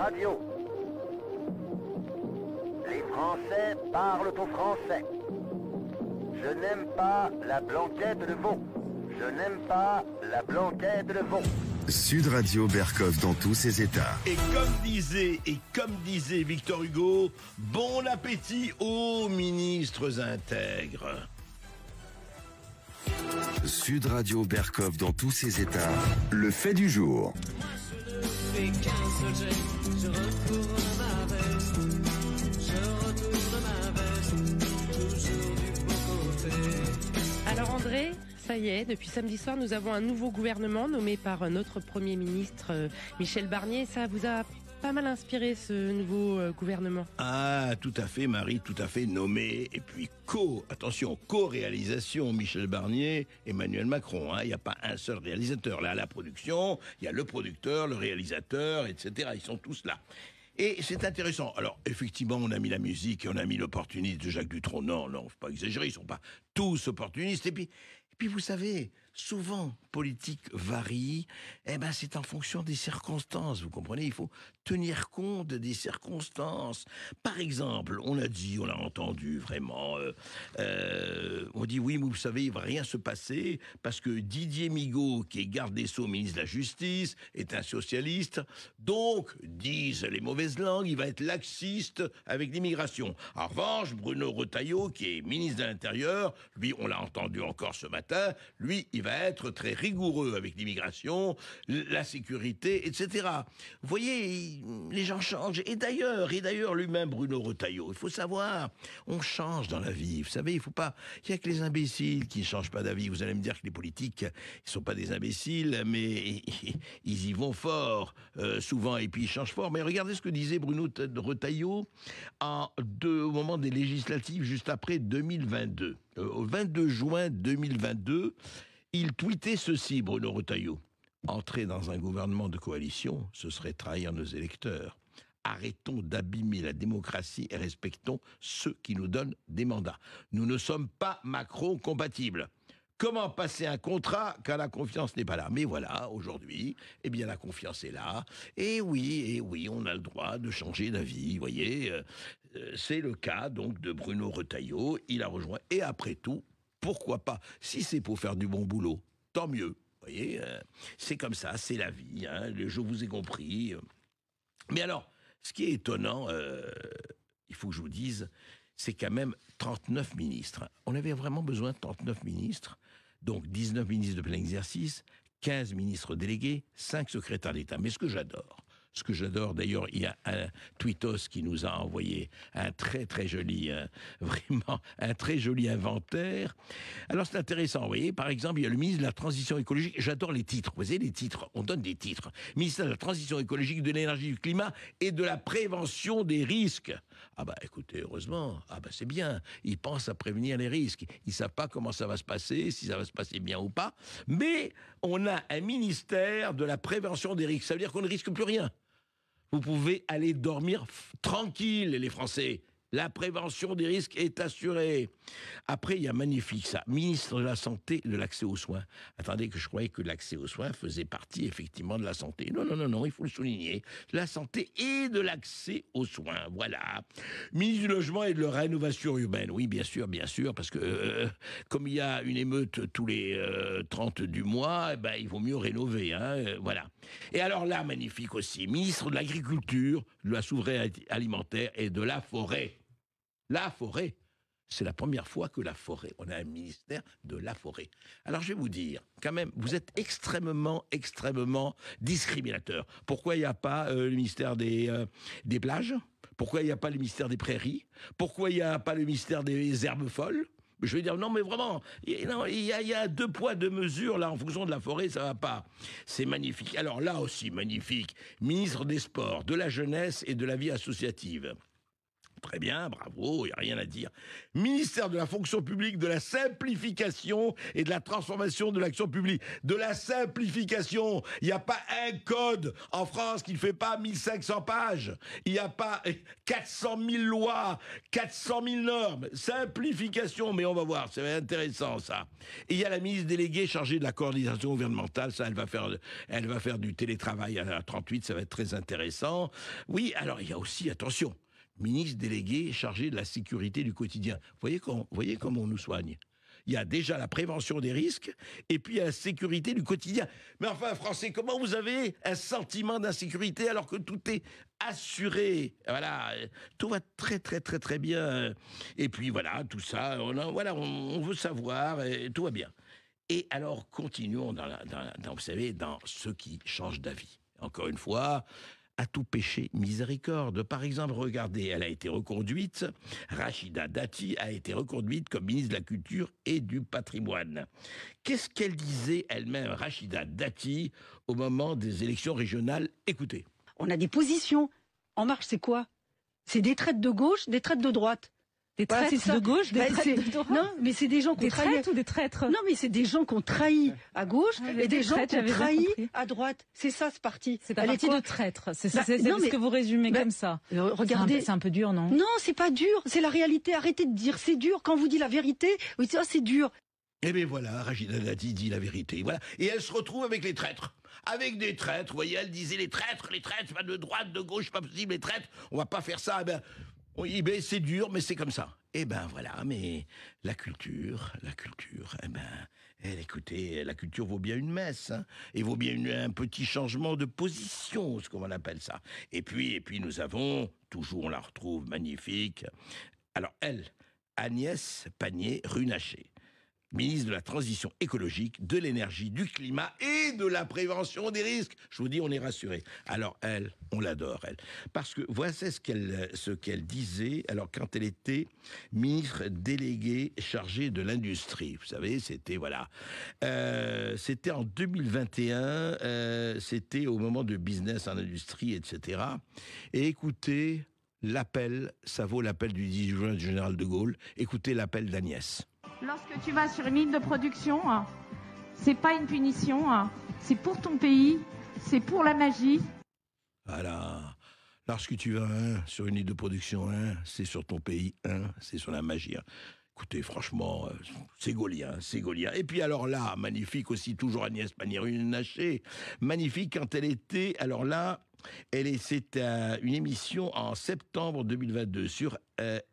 Radio. Les Français parlent au français. Je n'aime pas la blanquette de veau. Je n'aime pas la blanquette de veau. Sud Radio Berkov dans tous ses états. Et comme disait Victor Hugo, bon appétit aux ministres intègres. Sud Radio Berkov dans tous ses états. Le fait du jour. Fais qu'un seul geste, je retourne ma veste, toujours du bon côté. Alors André, ça y est, depuis samedi soir, nous avons un nouveau gouvernement nommé par notre Premier ministre Michel Barnier. Ça vous a pas mal inspiré ce nouveau gouvernement? Ah, tout à fait Marie, tout à fait nommé. Et puis co-réalisation Michel Barnier, Emmanuel Macron. Il n'y a pas un seul réalisateur. Là, à la production, il y a le producteur, le réalisateur, etc. Ils sont tous là. Et c'est intéressant. Alors, effectivement, on a mis la musique et on a mis l'opportuniste de Jacques Dutronc. Non, faut pas exagérer, ils sont pas tous opportunistes. Et puis vous savez, souvent, politique varie, c'est en fonction des circonstances, vous comprenez? Il faut tenir compte des circonstances. Par exemple, on a entendu vraiment, on dit oui, mais vous savez, il va rien se passer parce que Didier Migaud, qui est garde des Sceaux, ministre de la Justice, est un socialiste, donc, disent les mauvaises langues, il va être laxiste avec l'immigration. En revanche, Bruno Retailleau, qui est ministre de l'Intérieur, lui, on l'a entendu encore ce matin, lui, il va être très rigoureux avec l'immigration, la sécurité, etc. Vous voyez, les gens changent. Et d'ailleurs, lui-même, Bruno Retailleau, il faut savoir, on change dans la vie. Vous savez, il y a que les imbéciles qui ne changent pas d'avis. Vous allez me dire que les politiques, ils sont pas des imbéciles, mais ils y vont fort, souvent, et puis ils changent fort. Mais regardez ce que disait Bruno Retailleau au moment des législatives, juste après 2022. Au 22 juin 2022, il tweetait ceci, Bruno Retailleau. Entrer dans un gouvernement de coalition, ce serait trahir nos électeurs. Arrêtons d'abîmer la démocratie et respectons ceux qui nous donnent des mandats. Nous ne sommes pas Macron compatibles. Comment passer un contrat quand la confiance n'est pas là? Mais voilà, aujourd'hui, la confiance est là. Et oui, on a le droit de changer d'avis, vous voyez. C'est le cas, donc, de Bruno Retailleau. Il a rejoint. Et après tout, pourquoi pas? Si c'est pour faire du bon boulot, tant mieux. Vous voyez, c'est comme ça, c'est la vie. Je vous ai compris. Mais alors, ce qui est étonnant, il faut que je vous dise, c'est quand même 39 ministres. On avait vraiment besoin de 39 ministres. Donc 19 ministres de plein exercice, 15 ministres délégués, 5 secrétaires d'État. Mais ce que j'adore d'ailleurs, il y a un tweetos qui nous a envoyé un très très joli, vraiment un très joli inventaire. Alors c'est intéressant, vous voyez, par exemple, il y a le ministre de la Transition écologique. J'adore les titres, vous voyez, les titres, on donne des titres. Ministère de la Transition écologique, de l'énergie, du climat et de la prévention des risques. Écoutez, heureusement, c'est bien, ils pensent à prévenir les risques. Ils savent pas comment ça va se passer, si ça va se passer bien ou pas, mais on a un ministère de la prévention des risques. Ça veut dire qu'on ne risque plus rien. Vous pouvez aller dormir tranquille, les Français. La prévention des risques est assurée. Après, il y a magnifique ça. Ministre de la Santé et de l'accès aux soins. Attendez, que je croyais que l'accès aux soins faisait partie effectivement de la santé. Non, il faut le souligner. La santé et de l'accès aux soins, voilà. Ministre du Logement et de la Rénovation urbaine. Oui, bien sûr, parce que comme il y a une émeute tous les 30 du mois, il vaut mieux rénover, voilà. Et alors là, magnifique aussi. Ministre de l'Agriculture, de la souveraineté alimentaire et de la forêt. La forêt, c'est la première fois que la forêt, on a un ministère de la forêt. Alors je vais vous dire, quand même, vous êtes extrêmement discriminateur. Pourquoi il n'y a pas le ministère des plages? Pourquoi il n'y a pas le ministère des prairies? Pourquoi il n'y a pas le ministère des herbes folles? Je vais dire, non mais vraiment, il y a 2 poids, 2 mesures, là, en fonction de la forêt, ça va pas. C'est magnifique. Alors là aussi, magnifique, ministre des Sports, de la Jeunesse et de la vie associative. Très bien, bravo, il n'y a rien à dire. Ministère de la fonction publique, de la simplification et de la transformation de l'action publique. De la simplification. Il n'y a pas un code en France qui ne fait pas 1500 pages. Il n'y a pas 400 000 lois, 400 000 normes. Simplification, mais on va voir, c'est intéressant ça. Et il y a la ministre déléguée chargée de la coordination gouvernementale, ça elle va faire du télétravail à 38, ça va être très intéressant. Oui, alors il y a aussi, attention, ministre délégué chargé de la sécurité du quotidien. Vous voyez comment on nous soigne. Il y a déjà la prévention des risques et puis il y a la sécurité du quotidien. Mais enfin, Français, comment vous avez un sentiment d'insécurité alors que tout est assuré? Voilà, tout va très très très très bien. Et puis voilà, tout ça, on veut savoir et tout va bien. Et alors, continuons vous savez, dans ceux qui changent d'avis. Encore une fois, à tout péché, miséricorde. Par exemple, regardez, elle a été reconduite, Rachida Dati a été reconduite comme ministre de la Culture et du Patrimoine. Qu'est-ce qu'elle disait elle-même, Rachida Dati, au moment des élections régionales? Écoutez. On a des positions. En Marche, c'est quoi? C'est des traites de gauche, des traites de droite. Des traites de gauche, des traites de droite. Non, mais c'est des gens qui ont trahi. Des traites ou des traîtres? Non, mais c'est des gens qui ont trahi à gauche et des gens qui ont trahi à droite. C'est ça, ce parti. C'est un parti de traîtres. C'est ce que vous résumez comme ça. Regardez. C'est un peu dur, non? Non, c'est pas dur. C'est la réalité. Arrêtez de dire c'est dur. Quand vous dites la vérité, vous dites c'est dur. Eh bien voilà, Rachida Dati dit la vérité. Voilà. Et elle se retrouve avec les traîtres. Avec des traîtres. Vous voyez, elle disait les traîtres, pas de droite, de gauche, pas possible, les traîtres. On va pas faire ça. Eh ben, oui, ben c'est dur, mais c'est comme ça. Eh ben voilà, mais la culture, eh ben, écoutez, la culture vaut bien une messe, hein, et vaut bien un petit changement de position, ce qu'on appelle ça. Et puis nous avons, toujours on la retrouve magnifique, alors elle, Agnès Pannier-Runacher, ministre de la Transition écologique, de l'énergie, du climat et de la prévention des risques. Je vous dis, on est rassuré. Alors elle, on l'adore, elle. Parce que voici ce qu'elle disait, alors quand elle était ministre déléguée chargée de l'industrie. Vous savez, c'était, voilà. C'était en 2021, c'était au moment de business en industrie, etc. Et écoutez, l'appel, ça vaut l'appel du 10 juin du général de Gaulle. Écoutez l'appel d'Agnès. Lorsque tu vas sur une ligne de production, c'est pas une punition, c'est pour ton pays, c'est pour la magie. Voilà. Lorsque tu vas sur une ligne de production, c'est sur ton pays, c'est sur la magie. Écoutez, franchement, c'est gaulien. Et puis alors là, magnifique aussi, toujours Agnès Pannier-Runacher, magnifique quand elle était, alors là, c'était une émission en septembre 2022 sur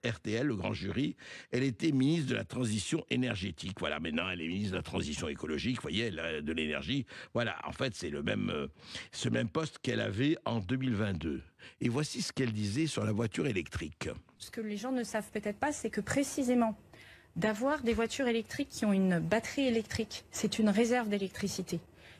RTL, le grand jury. Elle était ministre de la Transition énergétique. Voilà, maintenant elle est ministre de la Transition écologique, vous voyez, de l'énergie. Voilà, en fait, c'est ce même poste qu'elle avait en 2022. Et voici ce qu'elle disait sur la voiture électrique. Ce que les gens ne savent peut-être pas, c'est que précisément, d'avoir des voitures électriques qui ont une batterie électrique, c'est une réserve d'électricité.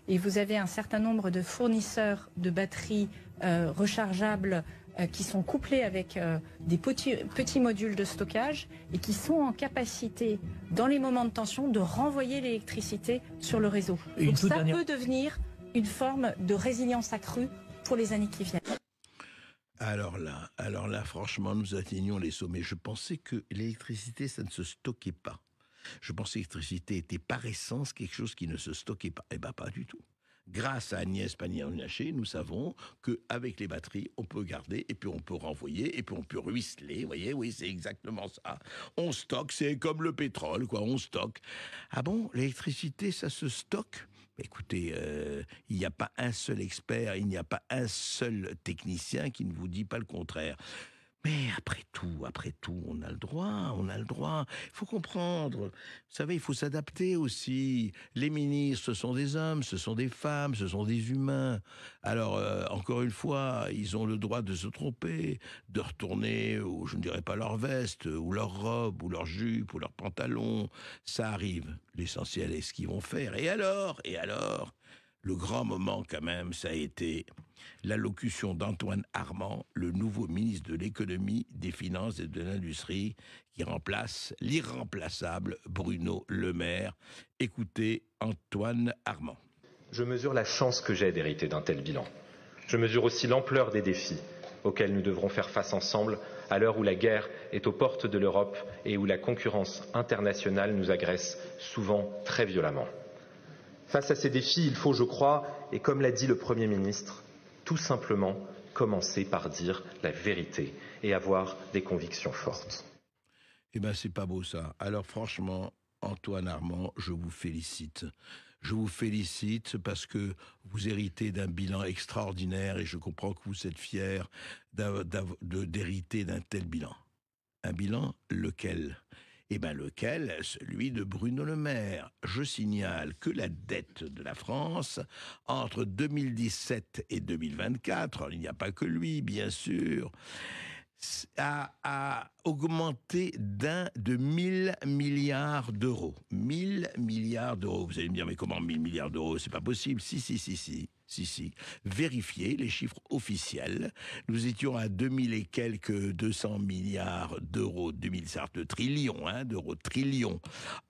Et vous avez un certain nombre de fournisseurs de batteries rechargeables qui sont couplés avec des petits modules de stockage et qui sont en capacité, dans les moments de tension, de renvoyer l'électricité sur le réseau. Donc ça peut devenir une forme de résilience accrue pour les années qui viennent. Alors là, franchement, nous atteignons les sommets. Je pensais que l'électricité, ça ne se stockait pas. Je pensais que l'électricité était par essence quelque chose qui ne se stockait pas. Eh bien, pas du tout. Grâce à Agnès Pannier-Runacher, nous savons qu'avec les batteries, on peut garder, et puis on peut renvoyer, et puis on peut ruisseler. Vous voyez, oui, c'est exactement ça. On stocke, c'est comme le pétrole, quoi, on stocke. Ah bon, l'électricité, ça se stocke ? Écoutez, il n'y a pas un seul expert, il n'y a pas un seul technicien qui ne vous dit pas le contraire. Mais après tout, on a le droit. Il faut comprendre. Vous savez, il faut s'adapter aussi. Les ministres, ce sont des hommes, ce sont des femmes, ce sont des humains. Alors, encore une fois, ils ont le droit de se tromper, de retourner, ou je ne dirais pas leur veste, ou leur robe, ou leur jupe, ou leur pantalon. Ça arrive. L'essentiel est ce qu'ils vont faire. Et alors, le grand moment quand même, ça a été l'allocution d'Antoine Armand, le nouveau ministre de l'économie, des finances et de l'industrie, qui remplace l'irremplaçable Bruno Le Maire. Écoutez Antoine Armand. Je mesure la chance que j'ai d'hériter d'un tel bilan. Je mesure aussi l'ampleur des défis auxquels nous devrons faire face ensemble à l'heure où la guerre est aux portes de l'Europe et où la concurrence internationale nous agresse souvent très violemment. Face à ces défis, il faut, je crois, et comme l'a dit le Premier ministre, tout simplement commencer par dire la vérité et avoir des convictions fortes. Eh bien, c'est pas beau ça. Alors franchement, Antoine Armand, je vous félicite. Je vous félicite parce que vous héritez d'un bilan extraordinaire et je comprends que vous êtes fier d'hériter d'un tel bilan. Un bilan lequel ? Eh bien lequel ? Celui de Bruno Le Maire. Je signale que la dette de la France, entre 2017 et 2024, alors il n'y a pas que lui, bien sûr, a augmenté de 1000 milliards d'euros. 1000 milliards d'euros. Vous allez me dire, mais comment 1000 milliards d'euros ? C'est pas possible. Si. Vérifiez les chiffres officiels. Nous étions à 2000 et quelques 200 milliards d'euros, 2000, certes, trillions, d'euros, trillions.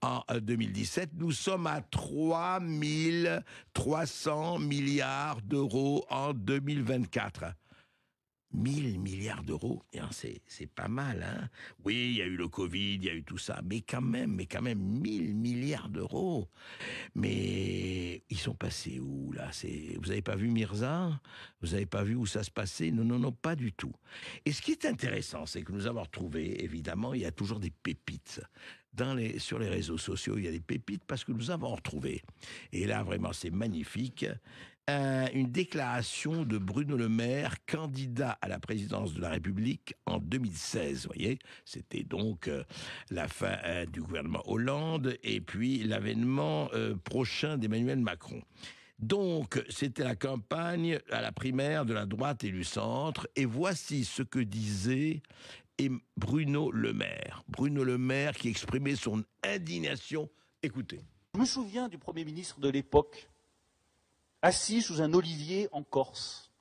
En 2017, nous sommes à 3300 milliards d'euros en 2024. 1000 milliards d'euros, c'est pas mal, hein. Oui, il y a eu le Covid, il y a eu tout ça, mais quand même 1000 milliards d'euros. Mais ils sont passés où, là ? Vous avez pas vu Mirza ? Vous avez pas vu où ça se passait ? Non, pas du tout. Et ce qui est intéressant, c'est que nous avons retrouvé, évidemment, il y a toujours des pépites. Sur les réseaux sociaux, il y a des pépites parce que nous avons retrouvé. Et là, vraiment, c'est magnifique. Une déclaration de Bruno Le Maire, candidat à la présidence de la République en 2016. Vous voyez, c'était donc la fin du gouvernement Hollande et puis l'avènement prochain d'Emmanuel Macron. Donc, c'était la campagne à la primaire de la droite et du centre. Et voici ce que disait Bruno Le Maire. Bruno Le Maire qui exprimait son indignation. Écoutez. Je me souviens du Premier ministre de l'époque, assis sous un olivier en Corse,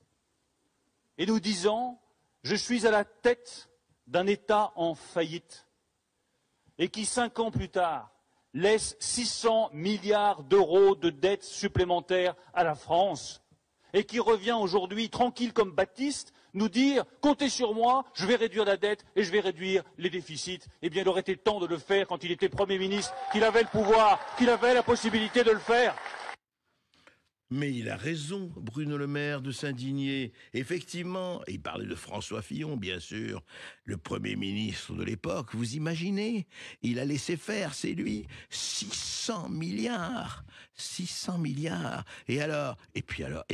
et nous disant « Je suis à la tête d'un État en faillite » et qui, 5 ans plus tard, laisse 600 milliards d'euros de dettes supplémentaires à la France et qui revient aujourd'hui, tranquille comme Baptiste, nous dire « Comptez sur moi, je vais réduire la dette et je vais réduire les déficits ». Eh bien, il aurait été temps de le faire quand il était Premier ministre, qu'il avait le pouvoir, qu'il avait la possibilité de le faire. Mais il a raison, Bruno Le Maire, de s'indigner. Effectivement, il parlait de François Fillon, bien sûr, le Premier ministre de l'époque. Vous imaginez ? Il a laissé faire, c'est lui, 600 milliards. 600 milliards. Et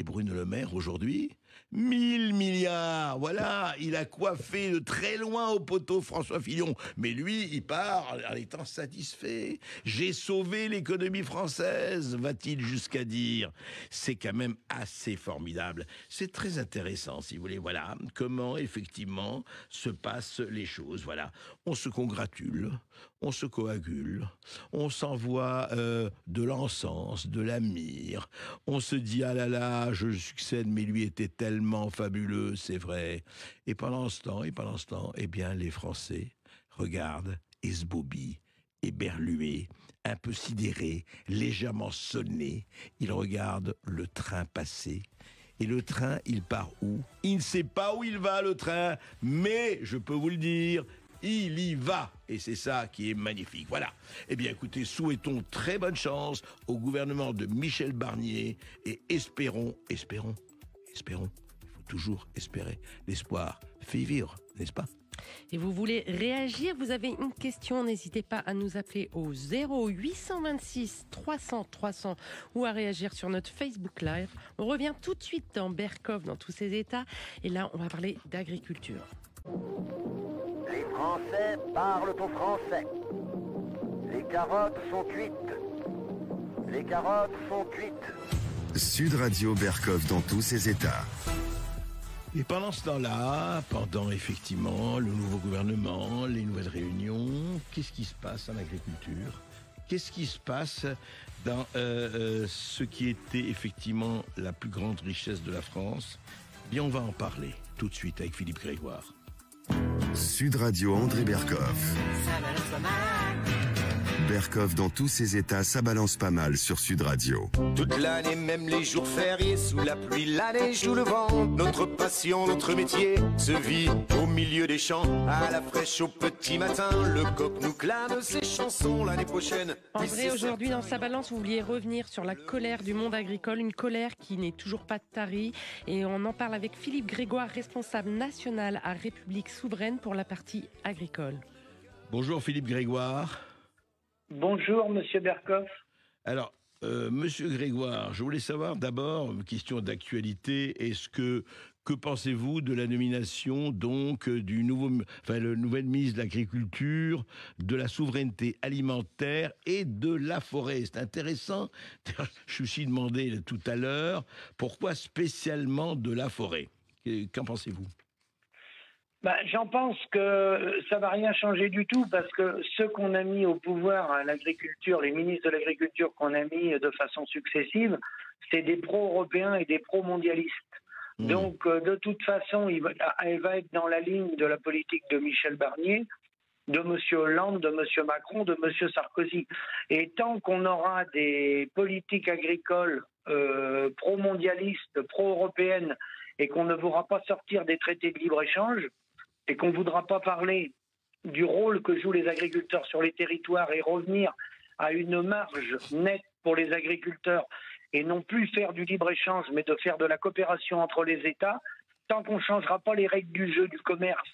Bruno Le Maire, aujourd'hui, 1000 milliards. Voilà, il a coiffé de très loin au poteau François Fillon. Mais lui, il part en étant satisfait. J'ai sauvé l'économie française, va-t-il jusqu'à dire. C'est quand même assez formidable. C'est très intéressant, si vous voulez. Voilà comment, effectivement, se passent les choses. Voilà, on se congratule, on se coagule, on s'envoie de l'encens, de la myrrhe. On se dit, ah là là, je succède, mais lui était tellement fabuleux, c'est vrai. Et pendant ce temps, eh bien, les Français regardent esbobis, éberlués, un peu sidérés, légèrement sonnés. Ils regardent le train passer. Et le train, il part où ? Il ne sait pas où il va, le train, mais je peux vous le dire, il y va. Et c'est ça qui est magnifique. Voilà. Eh bien, écoutez, souhaitons très bonne chance au gouvernement de Michel Barnier et espérons. Il faut toujours espérer. L'espoir fait vivre, n'est-ce pas ? Et vous voulez réagir ? Vous avez une question, n'hésitez pas à nous appeler au 0826 300 300 ou à réagir sur notre Facebook Live. On revient tout de suite dans Berkoff, dans tous ses états. Et là, on va parler d'agriculture. Les Français parlent au français. Les carottes sont cuites. Les carottes sont cuites. Sud Radio Berkoff dans tous ses états. Et pendant ce temps-là, pendant effectivement le nouveau gouvernement, les nouvelles réunions, qu'est-ce qui se passe en agriculture ? Qu'est-ce qui se passe dans ce qui était effectivement la plus grande richesse de la France ? Bien, on va en parler tout de suite avec Philippe Grégoire. Sud Radio André Berkoff. Berkoff dans tous ses états, ça balance pas mal sur Sud Radio. Toute l'année, même les jours fériés, sous la pluie, la neige ou le vent, notre passion, notre métier se vit au milieu des champs, à la fraîche au petit matin. Le coq nous clame ses chansons l'année prochaine. André, aujourd'hui dans sa balance, vous vouliez revenir sur la colère du monde agricole, une colère qui n'est toujours pas tarie. Et on en parle avec Philippe Grégoire, responsable national à République Souveraine pour la partie agricole. Bonjour Philippe Grégoire. Bonjour Monsieur Berkoff. Alors, Monsieur Grégoire, je voulais savoir d'abord, question d'actualité, que pensez-vous de la nomination donc le nouvel ministre de l'Agriculture, de la souveraineté alimentaire et de la forêt? C'est intéressant. Je me suis demandé tout à l'heure pourquoi spécialement de la forêt. Qu'en pensez-vous? J'en pense que ça va rien changer du tout parce que ceux qu'on a mis au pouvoir à l'agriculture, les ministres de l'agriculture qu'on a mis de façon successive, c'est des pro-européens et des pro-mondialistes. Donc, de toute façon, elle va être dans la ligne de la politique de Michel Barnier, de M. Hollande, de M. Macron, de M. Sarkozy. Et tant qu'on aura des politiques agricoles pro-mondialistes, pro-européennes, et qu'on ne voudra pas sortir des traités de libre-échange, et qu'on ne voudra pas parler du rôle que jouent les agriculteurs sur les territoires et revenir à une marge nette pour les agriculteurs et non plus faire du libre-échange mais de faire de la coopération entre les États, tant qu'on ne changera pas les règles du jeu du commerce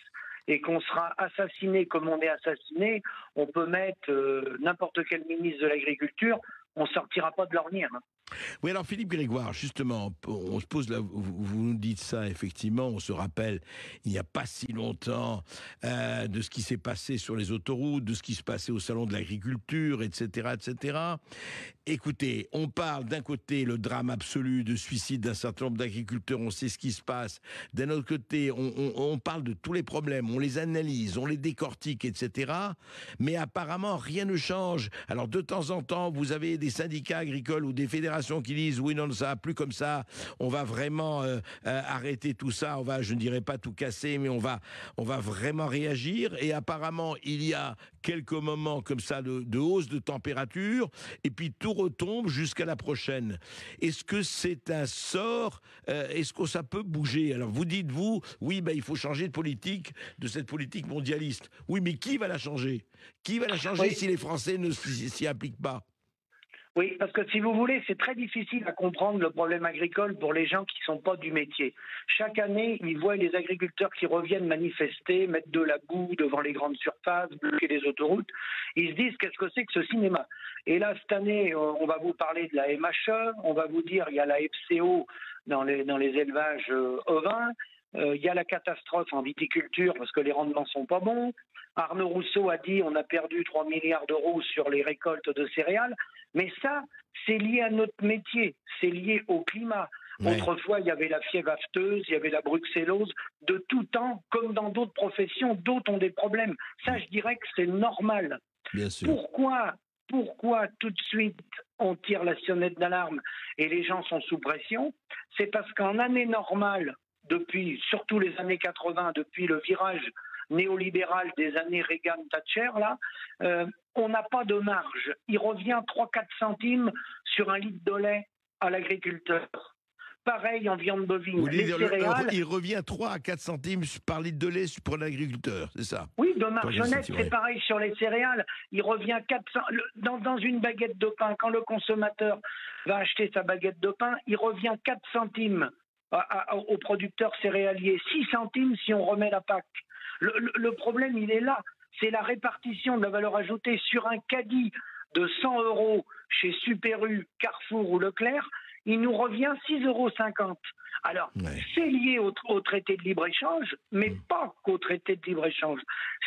et qu'on sera assassiné comme on est assassiné, on peut mettre n'importe quel ministre de l'Agriculture, on ne sortira pas de l'ornière. Oui, alors Philippe Grégoire, justement, on se pose là, vous nous dites ça, effectivement, on se rappelle, il n'y a pas si longtemps, de ce qui s'est passé sur les autoroutes, de ce qui se passait au salon de l'agriculture, etc., etc. Écoutez, on parle d'un côté le drame absolu de suicide d'un certain nombre d'agriculteurs, on sait ce qui se passe. D'un autre côté, on parle de tous les problèmes, on les analyse, on les décortique, etc. Mais apparemment, rien ne change. Alors, de temps en temps, vous avez des syndicats agricoles ou des fédérations qui disent oui, non, ça va plus comme ça, on va vraiment arrêter tout ça, je ne dirais pas tout casser, mais on va vraiment réagir. Et apparemment, il y a quelques moments comme ça de hausse de température, et puis tout retombe jusqu'à la prochaine. Est-ce que c'est un sort? Est-ce que ça peut bouger? Alors vous dites, oui, il faut changer de politique, de cette politique mondialiste. Oui, mais qui va la changer? Qui va la changer si les Français ne s'y appliquent pas? Oui, parce que si vous voulez, c'est très difficile à comprendre le problème agricole pour les gens qui ne sont pas du métier. Chaque année, ils voient les agriculteurs qui reviennent manifester, mettre de la boue devant les grandes surfaces, bloquer les autoroutes. Ils se disent, qu'est-ce que c'est que ce cinéma? Et là, cette année, on va vous parler de la MHE, on va vous dire, il y a la FCO dans les élevages ovins, il y a la catastrophe en viticulture parce que les rendements sont pas bons. Arnaud Rousseau a dit on a perdu 3 milliards d'euros sur les récoltes de céréales. Mais ça, c'est lié à notre métier, c'est lié au climat. Ouais. Autrefois, il y avait la fièvre afteuse, il y avait la bruxellose. De tout temps, comme dans d'autres professions, d'autres ont des problèmes. Ça, je dirais que c'est normal. Bien sûr. Pourquoi tout de suite on tire la sonnette d'alarme et les gens sont sous pression? C'est parce qu'en année normale, depuis surtout les années 80, depuis le virage néolibéral des années Reagan-Thatcher, on n'a pas de marge. Il revient 3-4 centimes sur un litre de lait à l'agriculteur. Pareil en viande bovine. Vous dites, il revient 3 à 4 centimes par litre de lait pour l'agriculteur, c'est ça? Oui, de marge nette, c'est pareil sur les céréales. Il revient 400 dans une baguette de pain. Quand le consommateur va acheter sa baguette de pain, il revient 4 centimes aux producteurs céréaliers, 6 centimes si on remet la PAC. Le problème, il est là. C'est la répartition de la valeur ajoutée sur un caddie de 100 € chez Super U, Carrefour ou Leclerc. Il nous revient 6,50 € Alors, c'est lié au traité de libre-échange, mais pas qu'au traité de libre-échange.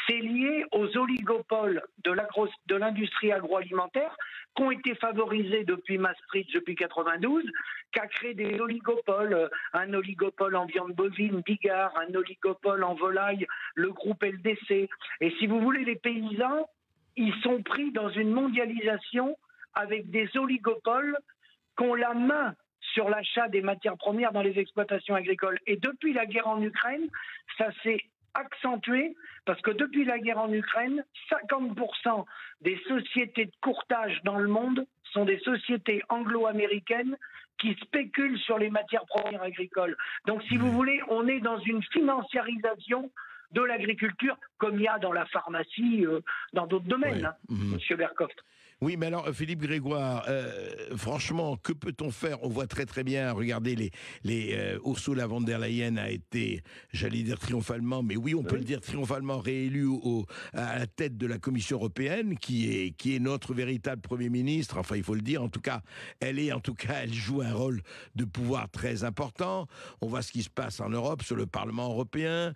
C'est lié aux oligopoles de l'industrie agroalimentaire qui ont été favorisés depuis Maastricht, depuis 92, qui a créé des oligopoles, un oligopole en viande bovine, Bigard, un oligopole en volaille, le groupe LDC. Et si vous voulez, les paysans, ils sont pris dans une mondialisation avec des oligopoles qui ont la main sur l'achat des matières premières dans les exploitations agricoles. Et depuis la guerre en Ukraine, ça s'est accentuée parce que depuis la guerre en Ukraine, 50% des sociétés de courtage dans le monde sont des sociétés anglo-américaines qui spéculent sur les matières premières agricoles. Donc, si vous voulez, on est dans une financiarisation de l'agriculture, comme il y a dans la pharmacie, dans d'autres domaines, Monsieur Berkoff. Oui, mais alors, Philippe Grégoire, franchement, que peut-on faire? On voit très très bien, regardez, Ursula von der Leyen a été, j'allais dire triomphalement, mais oui, on peut le dire triomphalement, réélue à la tête de la Commission européenne, qui est notre véritable Premier ministre, enfin, il faut le dire, en tout cas, elle joue un rôle de pouvoir très important. On voit ce qui se passe en Europe, sur le Parlement européen.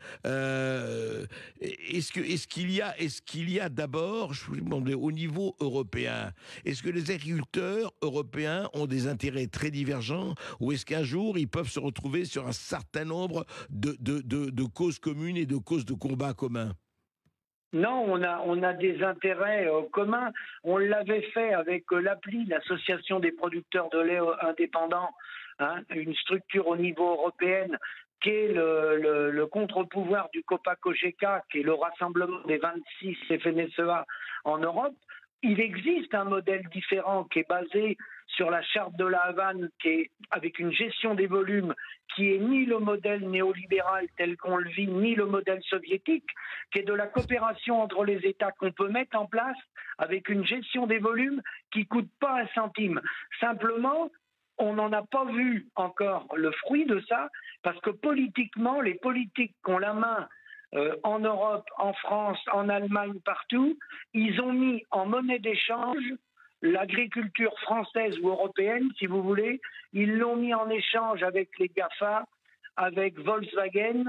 Est-ce qu'il y a d'abord, je vous demande, au niveau européen, est-ce que les agriculteurs européens ont des intérêts très divergents ou est-ce qu'un jour ils peuvent se retrouver sur un certain nombre de causes communes et de causes de combats communs? Non, on a des intérêts communs. On l'avait fait avec l'APLI, l'Association des producteurs de lait indépendants, une structure au niveau européen qui est le contre-pouvoir du COPA-COGECA, qui est le rassemblement des 26 FNSEA en Europe. Il existe un modèle différent qui est basé sur la charte de la Havane, qui est avec une gestion des volumes qui est ni le modèle néolibéral tel qu'on le vit, ni le modèle soviétique, qui est de la coopération entre les États qu'on peut mettre en place avec une gestion des volumes qui ne coûte pas un centime. Simplement, on n'en a pas vu encore le fruit de ça, parce que politiquement, les politiques qui ont la main en Europe, en France, en Allemagne, partout, ils ont mis en monnaie d'échange l'agriculture française ou européenne, si vous voulez. Ils l'ont mis en échange avec les GAFA, avec Volkswagen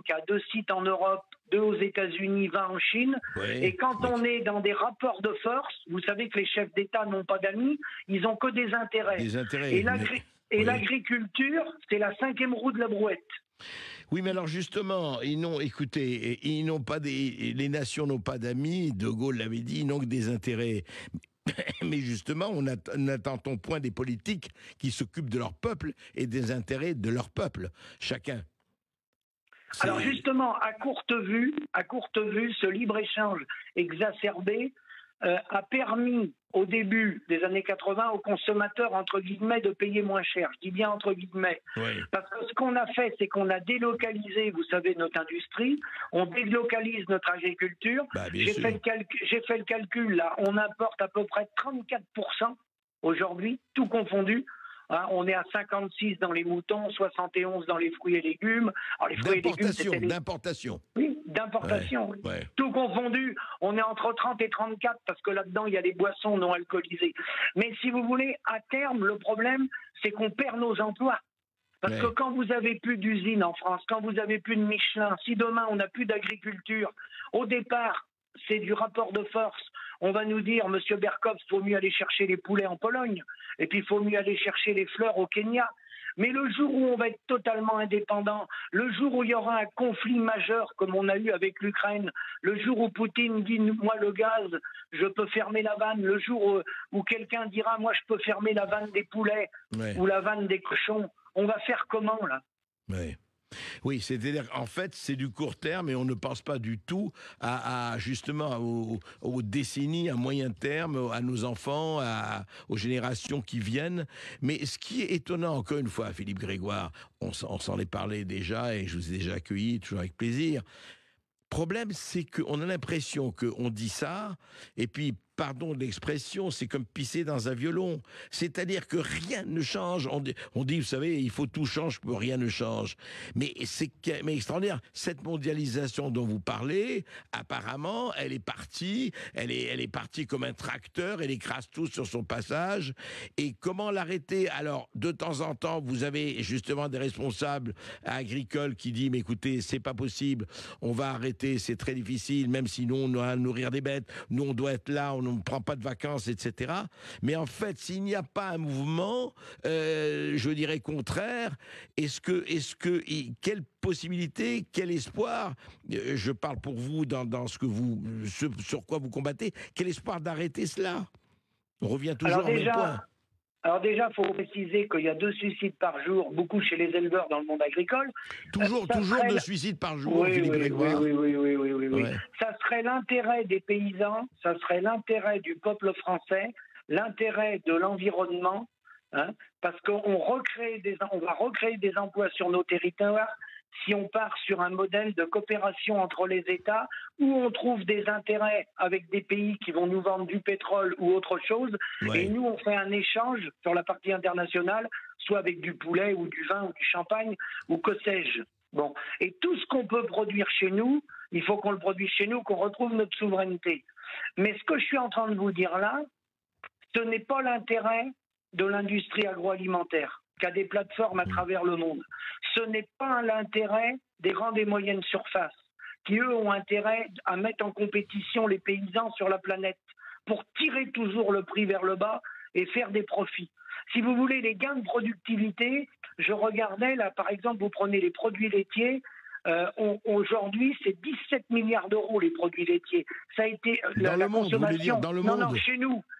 qui a 2 sites en Europe, 2 aux États-Unis, 20 en Chine. Oui, et quand on est dans des rapports de force, vous savez que les chefs d'État n'ont pas d'amis, ils n'ont que des intérêts. Et l'agriculture, c'est la 5e roue de la brouette. Oui, mais alors justement, les nations n'ont pas d'amis, De Gaulle l'avait dit, ils n'ont que des intérêts. Mais justement, on attend ton point des politiques qui s'occupent de leur peuple et des intérêts de leur peuple, chacun. Alors justement, à courte vue, ce libre-échange exacerbé a permis au début des années 80 aux consommateurs, entre guillemets, de payer moins cher. Je dis bien entre guillemets. Oui. Parce que ce qu'on a fait, c'est qu'on a délocalisé, vous savez, notre industrie, on délocalise notre agriculture. J'ai fait le calcul, là, on importe à peu près 34% aujourd'hui, tout confondu. On est à 56 dans les moutons, 71 dans les fruits et légumes. Alors, les fruits et légumes, d'importation. Oui, d'importation. Oui. Ouais. Tout confondu, on est entre 30 et 34 parce que là-dedans, il y a des boissons non alcoolisées. Mais si vous voulez, à terme, le problème, c'est qu'on perd nos emplois. Parce que quand vous avez plus d'usines en France, quand vous avez plus de Michelin, si demain on n'a plus d'agriculture, au départ, c'est du rapport de force. On va nous dire, Monsieur Berkoff, il faut mieux aller chercher les poulets en Pologne, et puis il faut mieux aller chercher les fleurs au Kenya. Mais le jour où on va être totalement indépendant, le jour où il y aura un conflit majeur comme on a eu avec l'Ukraine, le jour où Poutine dit « moi le gaz, je peux fermer la vanne », le jour où quelqu'un dira « moi je peux fermer la vanne des poulets ou la vanne des cochons », on va faire comment là ? Oui, c'est-à-dire en fait c'est du court terme et on ne pense pas du tout justement aux décennies, à moyen terme, à nos enfants, aux générations qui viennent. Mais ce qui est étonnant, encore une fois, Philippe Grégoire, on s'en est parlé déjà et je vous ai déjà accueilli, toujours avec plaisir. Le problème, c'est qu'on a l'impression qu'on dit ça et puis pardon de l'expression, c'est comme pisser dans un violon. C'est-à-dire que rien ne change. On dit, vous savez, il faut tout changer pour rien ne change. Mais c'est extraordinaire. Cette mondialisation dont vous parlez, apparemment, elle est partie comme un tracteur, elle écrase tout sur son passage. Et comment l'arrêter? Alors, de temps en temps, vous avez justement des responsables agricoles qui disent, mais écoutez, c'est pas possible, on va arrêter, c'est très difficile, même si nous, on doit nourrir des bêtes, nous, on doit être là, on ne prend pas de vacances, etc. Mais en fait, s'il n'y a pas un mouvement, je dirais contraire, quelle possibilité, quel espoir, je parle pour vous dans sur quoi vous combattez, quel espoir d'arrêter cela? On revient toujours au même point. Alors déjà, il faut préciser qu'il y a 2 suicides par jour, beaucoup chez les éleveurs dans le monde agricole. Toujours 2 suicides par jour, oui, Philippe oui, Grégoire. Oui. Ouais. Ça serait l'intérêt des paysans, ça serait l'intérêt du peuple français, l'intérêt de l'environnement, hein, parce qu'on va recréer des emplois sur nos territoires si on part sur un modèle de coopération entre les États où on trouve des intérêts avec des pays qui vont nous vendre du pétrole ou autre chose, et nous on fait un échange sur la partie internationale, soit avec du poulet ou du vin ou du champagne ou que sais-je. Bon, et tout ce qu'on peut produire chez nous, il faut qu'on le produise chez nous, qu'on retrouve notre souveraineté. Mais ce que je suis en train de vous dire là, ce n'est pas l'intérêt de l'industrie agroalimentaire qui a des plateformes à travers le monde. Ce n'est pas l'intérêt des grandes et moyennes surfaces qui, eux, ont intérêt à mettre en compétition les paysans sur la planète pour tirer toujours le prix vers le bas et faire des profits. Si vous voulez, les gains de productivité, je regardais là, par exemple, vous prenez les produits laitiers, aujourd'hui, c'est 17 milliards d'euros les produits laitiers. Ça a été dans le monde, consommation. vous voulez dire dans le monde. Non,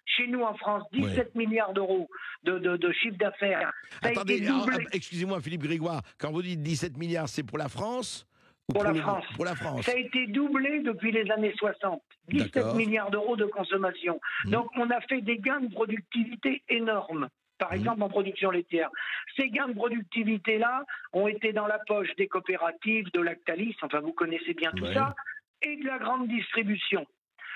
chez nous en France, 17 milliards d'euros de chiffre d'affaires. Attendez, excusez-moi Philippe Grégoire, quand vous dites 17 milliards, c'est pour la France ou pour la France. Pour la France. Ça a été doublé depuis les années 60. 17 milliards d'euros de consommation. Donc on a fait des gains de productivité énormes. Par exemple en production laitière. Ces gains de productivité-là ont été dans la poche des coopératives, de Lactalis, enfin vous connaissez bien tout ça, et de la grande distribution.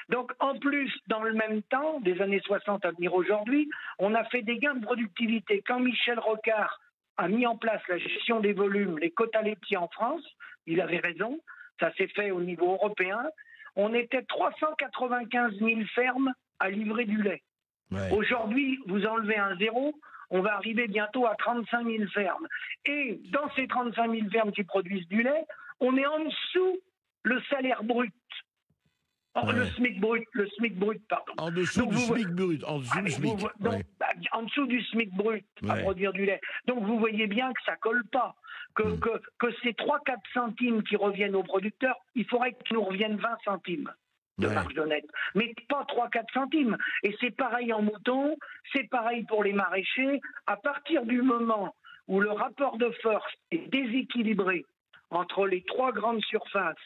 Donc en plus, dans le même temps, des années 60 à venir aujourd'hui, on a fait des gains de productivité. Quand Michel Rocard a mis en place la gestion des volumes, les quotas laitiers en France, il avait raison, ça s'est fait au niveau européen, on était 395 000 fermes à livrer du lait. Aujourd'hui, vous enlevez un zéro, on va arriver bientôt à 35 000 fermes. Et dans ces 35 000 fermes qui produisent du lait, on est en dessous le salaire brut. Le SMIC brut, pardon. En dessous du SMIC brut, en dessous du SMIC. En dessous du SMIC brut à produire du lait. Donc vous voyez bien que ça colle pas. Que ces 3-4 centimes qui reviennent aux producteurs, il faudrait qu'ils nous reviennent 20 centimes. De marge honnête, mais pas 3-4 centimes. Et c'est pareil en mouton, c'est pareil pour les maraîchers. À partir du moment où le rapport de force est déséquilibré entre les 3 grandes surfaces,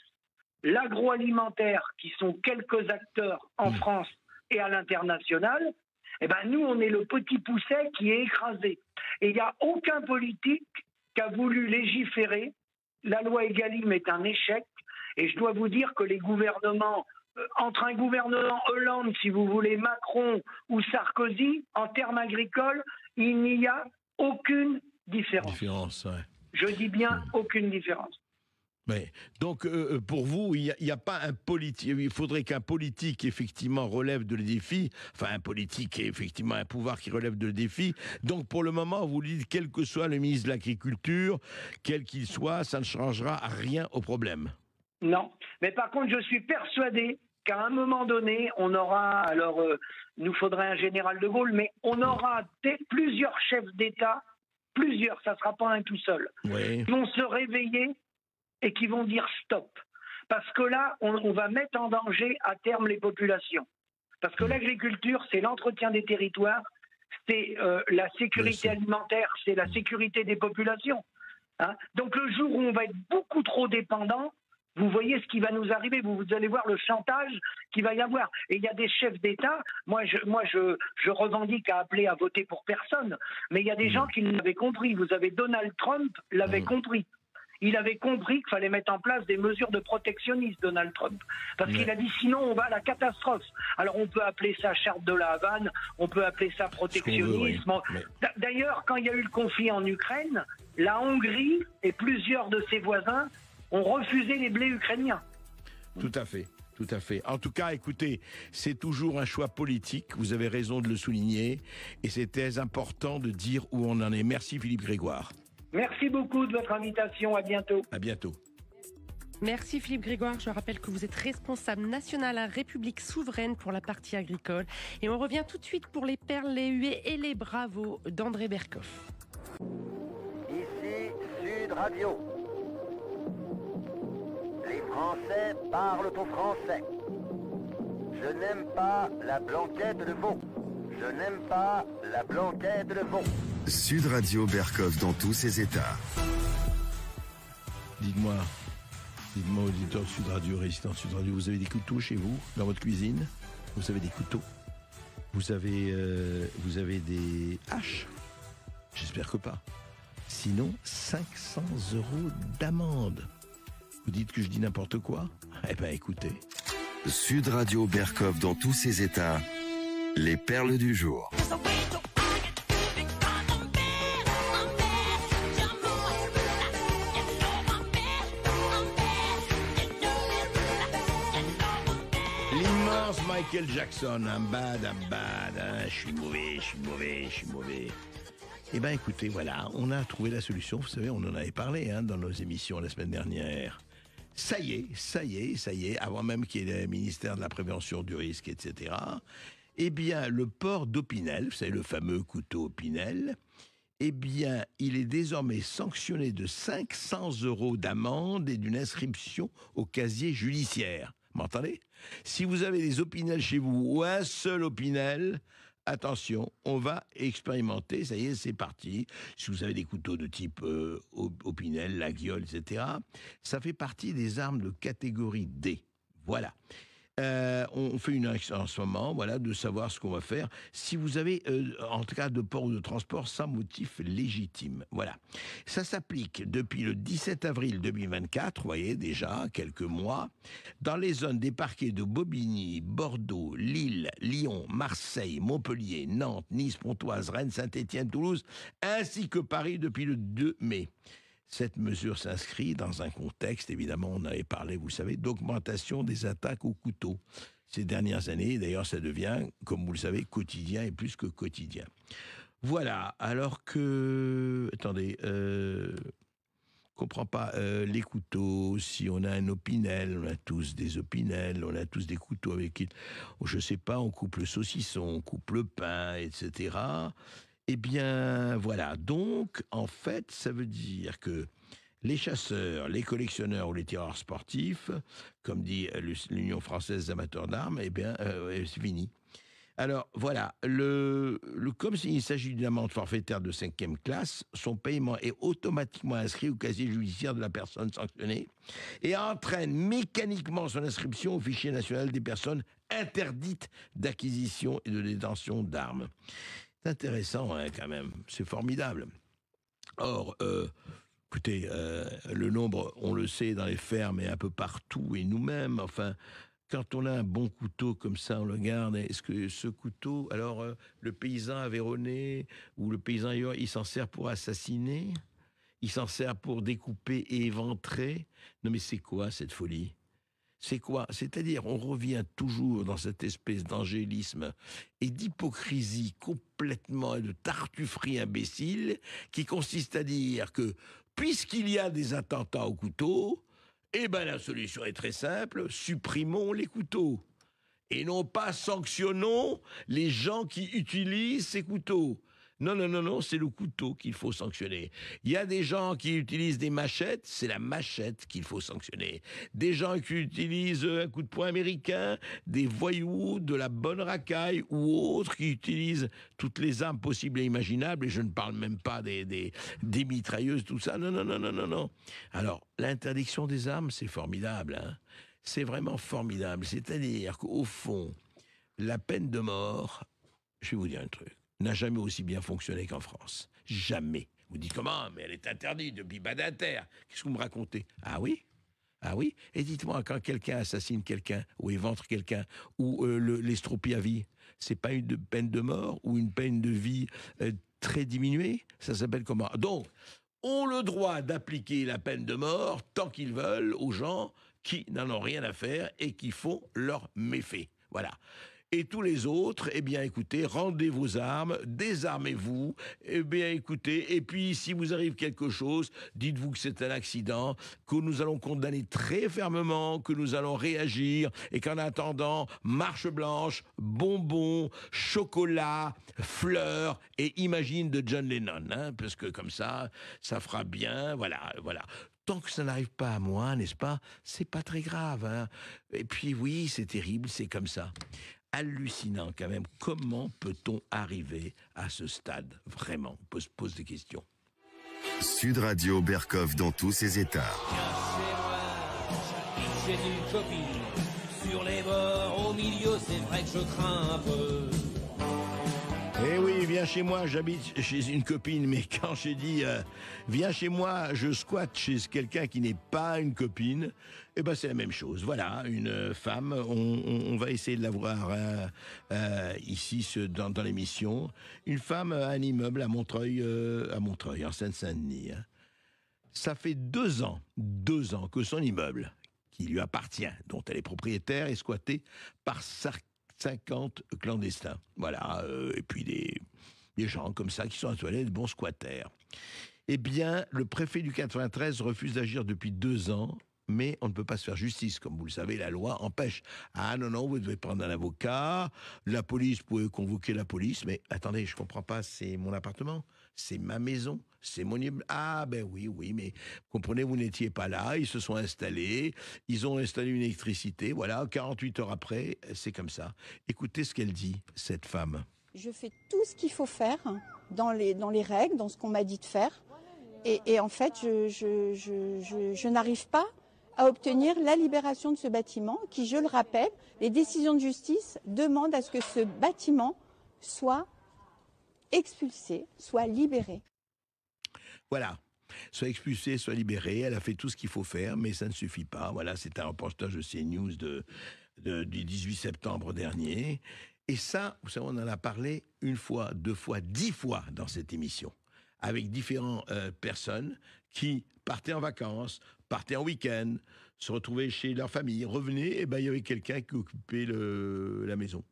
l'agroalimentaire, qui sont quelques acteurs en France et à l'international, eh ben nous, on est le petit pousset qui est écrasé. Et il n'y a aucun politique qui a voulu légiférer. La loi Egalim est un échec. Et je dois vous dire que les gouvernements, entre un gouvernement Hollande, si vous voulez, Macron ou Sarkozy, en termes agricoles, il n'y a aucune différence. Je dis bien aucune différence. Mais, donc, pour vous, il n'y a pas un politique. Il faudrait qu'un politique, effectivement, relève de le défi. Enfin, un politique, effectivement, un pouvoir qui relève de le défi. Donc, pour le moment, vous dites, quel que soit le ministre de l'Agriculture, quel qu'il soit, ça ne changera rien au problème. Non. Mais par contre, je suis persuadé qu'à un moment donné, on aura, alors, nous faudrait un général de Gaulle, mais on aura plusieurs chefs d'État, ça ne sera pas un tout seul, qui vont se réveiller et qui vont dire stop. Parce que là, on va mettre en danger à terme les populations. Parce que l'agriculture, c'est l'entretien des territoires, c'est la sécurité alimentaire, c'est la sécurité des populations. Hein. Donc le jour où on va être beaucoup trop dépendant, vous voyez ce qui va nous arriver, vous allez voir le chantage qu'il va y avoir. Et il y a des chefs d'État, moi je revendique à appeler à voter pour personne, mais il y a des gens qui l'avaient compris. Vous avez Donald Trump l'avait compris. Il avait compris qu'il fallait mettre en place des mesures de protectionnisme, Donald Trump. Parce qu'il a dit sinon on va à la catastrophe. Alors on peut appeler ça charte de la Havane, on peut appeler ça protectionnisme. D'ailleurs, quand il y a eu le conflit en Ukraine, la Hongrie et plusieurs de ses voisins ont refusé les blés ukrainiens. Tout à fait. Tout à fait. En tout cas, écoutez, c'est toujours un choix politique, vous avez raison de le souligner, et c'est très important de dire où on en est. Merci Philippe Grégoire. Merci beaucoup de votre invitation, à bientôt. À bientôt. Merci Philippe Grégoire. Je rappelle que vous êtes responsable national à République souveraine pour la partie agricole. Et on revient tout de suite pour les perles, les huées et les bravos d'André Berkoff. Ici Sud Radio. Les Français parlent au français. Je n'aime pas la blanquette de veau. Je n'aime pas la blanquette de veau. Sud Radio Berkov dans tous ses états. Dites-moi, auditeur de Sud Radio, résident de Sud Radio, vous avez des couteaux chez vous, dans votre cuisine? Vous avez des couteaux? Vous avez des haches? J'espère que pas. Sinon, 500 € d'amende. Vous dites que je dis n'importe quoi? Eh ben, écoutez. Sud Radio Berkov dans tous ses états. Les perles du jour. L'immense Michael Jackson, I'm bad, hein, je suis mauvais. Eh bien, écoutez, voilà, on a trouvé la solution. Vous savez, on en avait parlé dans nos émissions la semaine dernière. Ça y est, avant même qu'il y ait le ministère de la Prévention du risque, etc., eh bien, le port d'Opinel, vous savez, le fameux couteau Opinel, eh bien, il est désormais sanctionné de 500 € d'amende et d'une inscription au casier judiciaire. M'entendez? Si vous avez des Opinel chez vous ou un seul Opinel, attention, on va expérimenter, ça y est, c'est parti. Si vous avez des couteaux de type Opinel, la guiole, etc., ça fait partie des armes de catégorie D. Voilà. On fait une action en ce moment, voilà, de savoir ce qu'on va faire. Si vous avez, en tout cas, de port ou de transport sans motif légitime, voilà. Ça s'applique depuis le 17 avril 2024, vous voyez, déjà, quelques mois, dans les zones des parquets de Bobigny, Bordeaux, Lille, Lyon, Marseille, Montpellier, Nantes, Nice, Pontoise, Rennes, Saint-Étienne, Toulouse, ainsi que Paris depuis le 2 mai. Cette mesure s'inscrit dans un contexte, évidemment, on avait parlé, vous le savez, d'augmentation des attaques au couteau. Ces dernières années, d'ailleurs, ça devient, comme vous le savez, quotidien et plus que quotidien. Voilà, alors que... Attendez, comprends pas, les couteaux, si on a un Opinel, on a tous des Opinel, on a tous des couteaux avec qui, je sais pas, on coupe le saucisson, on coupe le pain, etc., eh bien, voilà. Donc, en fait, ça veut dire que les chasseurs, les collectionneurs ou les tireurs sportifs, comme dit l'Union française des amateurs d'armes, eh bien, c'est fini. Alors, voilà. Comme il s'agit d'une amende forfaitaire de 5e classe, son paiement est automatiquement inscrit au casier judiciaire de la personne sanctionnée et entraîne mécaniquement son inscription au fichier national des personnes interdites d'acquisition et de détention d'armes. C'est intéressant, quand même. C'est formidable. Or, écoutez, le nombre, on le sait, dans les fermes et un peu partout, et nous-mêmes, enfin, quand on a un bon couteau comme ça, on le garde. Est-ce que ce couteau, alors, le paysan aveyronais ou le paysan ailleurs, il s'en sert pour assassiner? Il s'en sert pour découper et éventrer? Non, mais c'est quoi cette folie? C'est quoi? C'est-à-dire, on revient toujours dans cette espèce d'angélisme et d'hypocrisie complètement et de tartufferie imbécile qui consiste à dire que, puisqu'il y a des attentats au couteau, eh ben la solution est très simple, supprimons les couteaux. Et non pas sanctionnons les gens qui utilisent ces couteaux. Non, c'est le couteau qu'il faut sanctionner. Il y a des gens qui utilisent des machettes, c'est la machette qu'il faut sanctionner. Des gens qui utilisent un coup de poing américain, des voyous, de la bonne racaille ou autres qui utilisent toutes les armes possibles et imaginables, et je ne parle même pas des mitrailleuses, tout ça. Non. Alors, l'interdiction des armes, c'est formidable, hein. C'est vraiment formidable. C'est-à-dire qu'au fond, la peine de mort, je vais vous dire un truc, n'a jamais aussi bien fonctionné qu'en France. Jamais. Vous dites comment? Mais elle est interdite depuis Badinter. Qu'est-ce que vous me racontez? Ah oui? Et dites-moi, quand quelqu'un assassine quelqu'un, ou éventre quelqu'un, ou l'estropie à vie, c'est pas une peine de mort ou une peine de vie très diminuée? Ça s'appelle comment? Donc, ont le droit d'appliquer la peine de mort tant qu'ils veulent aux gens qui n'en ont rien à faire et qui font leur méfait. Voilà. Et tous les autres, eh bien, écoutez, rendez vos armes, désarmez-vous, eh bien, écoutez, et puis, si vous arrive quelque chose, dites-vous que c'est un accident, que nous allons condamner très fermement, que nous allons réagir, et qu'en attendant, marche blanche, bonbons, chocolat, fleurs, et imagine de John Lennon, hein, parce que comme ça fera bien, voilà. Tant que ça n'arrive pas à moi, n'est-ce pas? C'est pas très grave, hein. Et puis oui, c'est terrible, c'est comme ça. hallucinant quand même. Comment peut-on arriver à ce stade? Vraiment, on peut se poser des questions. Sud Radio Berkov dans tous ses états. J'ai une copine sur les bords, au milieu, c'est vrai que je crains un peu. Eh oui, viens chez moi, j'habite chez une copine, mais quand j'ai dit viens chez moi, je squatte chez quelqu'un qui n'est pas une copine, eh ben c'est la même chose. Voilà, une femme, on va essayer de la voir ici dans l'émission. Une femme à un immeuble à Montreuil, en Seine-Saint-Denis. Hein. Ça fait 2 ans que son immeuble, qui lui appartient, dont elle est propriétaire, est squatté par 50 clandestins. Voilà, et puis des gens comme ça qui sont installés, de bons squatters. Eh bien, le préfet du 93 refuse d'agir depuis 2 ans, mais on ne peut pas se faire justice. Comme vous le savez, la loi empêche. Ah non, vous devez prendre un avocat, la police, vous pouvez convoquer la police, mais attendez, je comprends pas, c'est mon appartement, c'est ma maison, c'est mon immeuble. Ah ben oui, mais vous comprenez, vous n'étiez pas là, ils se sont installés, ils ont installé une électricité, voilà, 48 heures après, c'est comme ça. Écoutez ce qu'elle dit, cette femme. Je fais tout ce qu'il faut faire dans les règles, dans ce qu'on m'a dit de faire, et en fait, je n'arrive pas à obtenir la libération de ce bâtiment qui, je le rappelle, les décisions de justice demandent à ce que ce bâtiment soit expulsé, soit libéré. Voilà, soit expulsé, soit libéré. Elle a fait tout ce qu'il faut faire, mais ça ne suffit pas. Voilà, c'est un reportage de CNews du 18 septembre dernier. Et ça, vous savez, on en a parlé 1 fois, 2 fois, 10 fois dans cette émission, avec différentes personnes qui partaient en vacances, partaient en week-end, se retrouvaient chez leur famille, revenaient, et ben il y avait quelqu'un qui occupait la maison.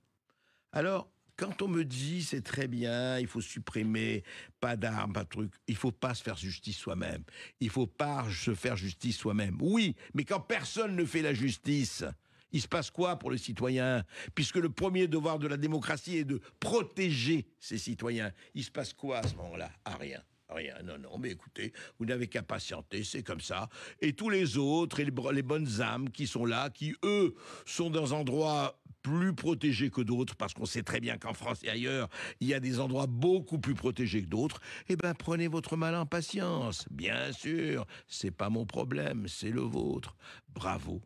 Alors, quand on me dit c'est très bien, il faut supprimer, pas d'armes, pas de trucs, il faut pas se faire justice soi-même. Il faut pas se faire justice soi-même. Oui, mais quand personne ne fait la justice, il se passe quoi pour le citoyen? Puisque le premier devoir de la démocratie est de protéger ses citoyens. Il se passe quoi à ce moment-là? Ah, rien. Rien, non, mais écoutez, vous n'avez qu'à patienter, c'est comme ça. Et tous les autres, et les bonnes âmes qui sont là, qui, eux, sont dans un endroit plus protégés que d'autres, parce qu'on sait très bien qu'en France et ailleurs, il y a des endroits beaucoup plus protégés que d'autres, eh bien, prenez votre mal en patience. Bien sûr, c'est pas mon problème, c'est le vôtre. Bravo,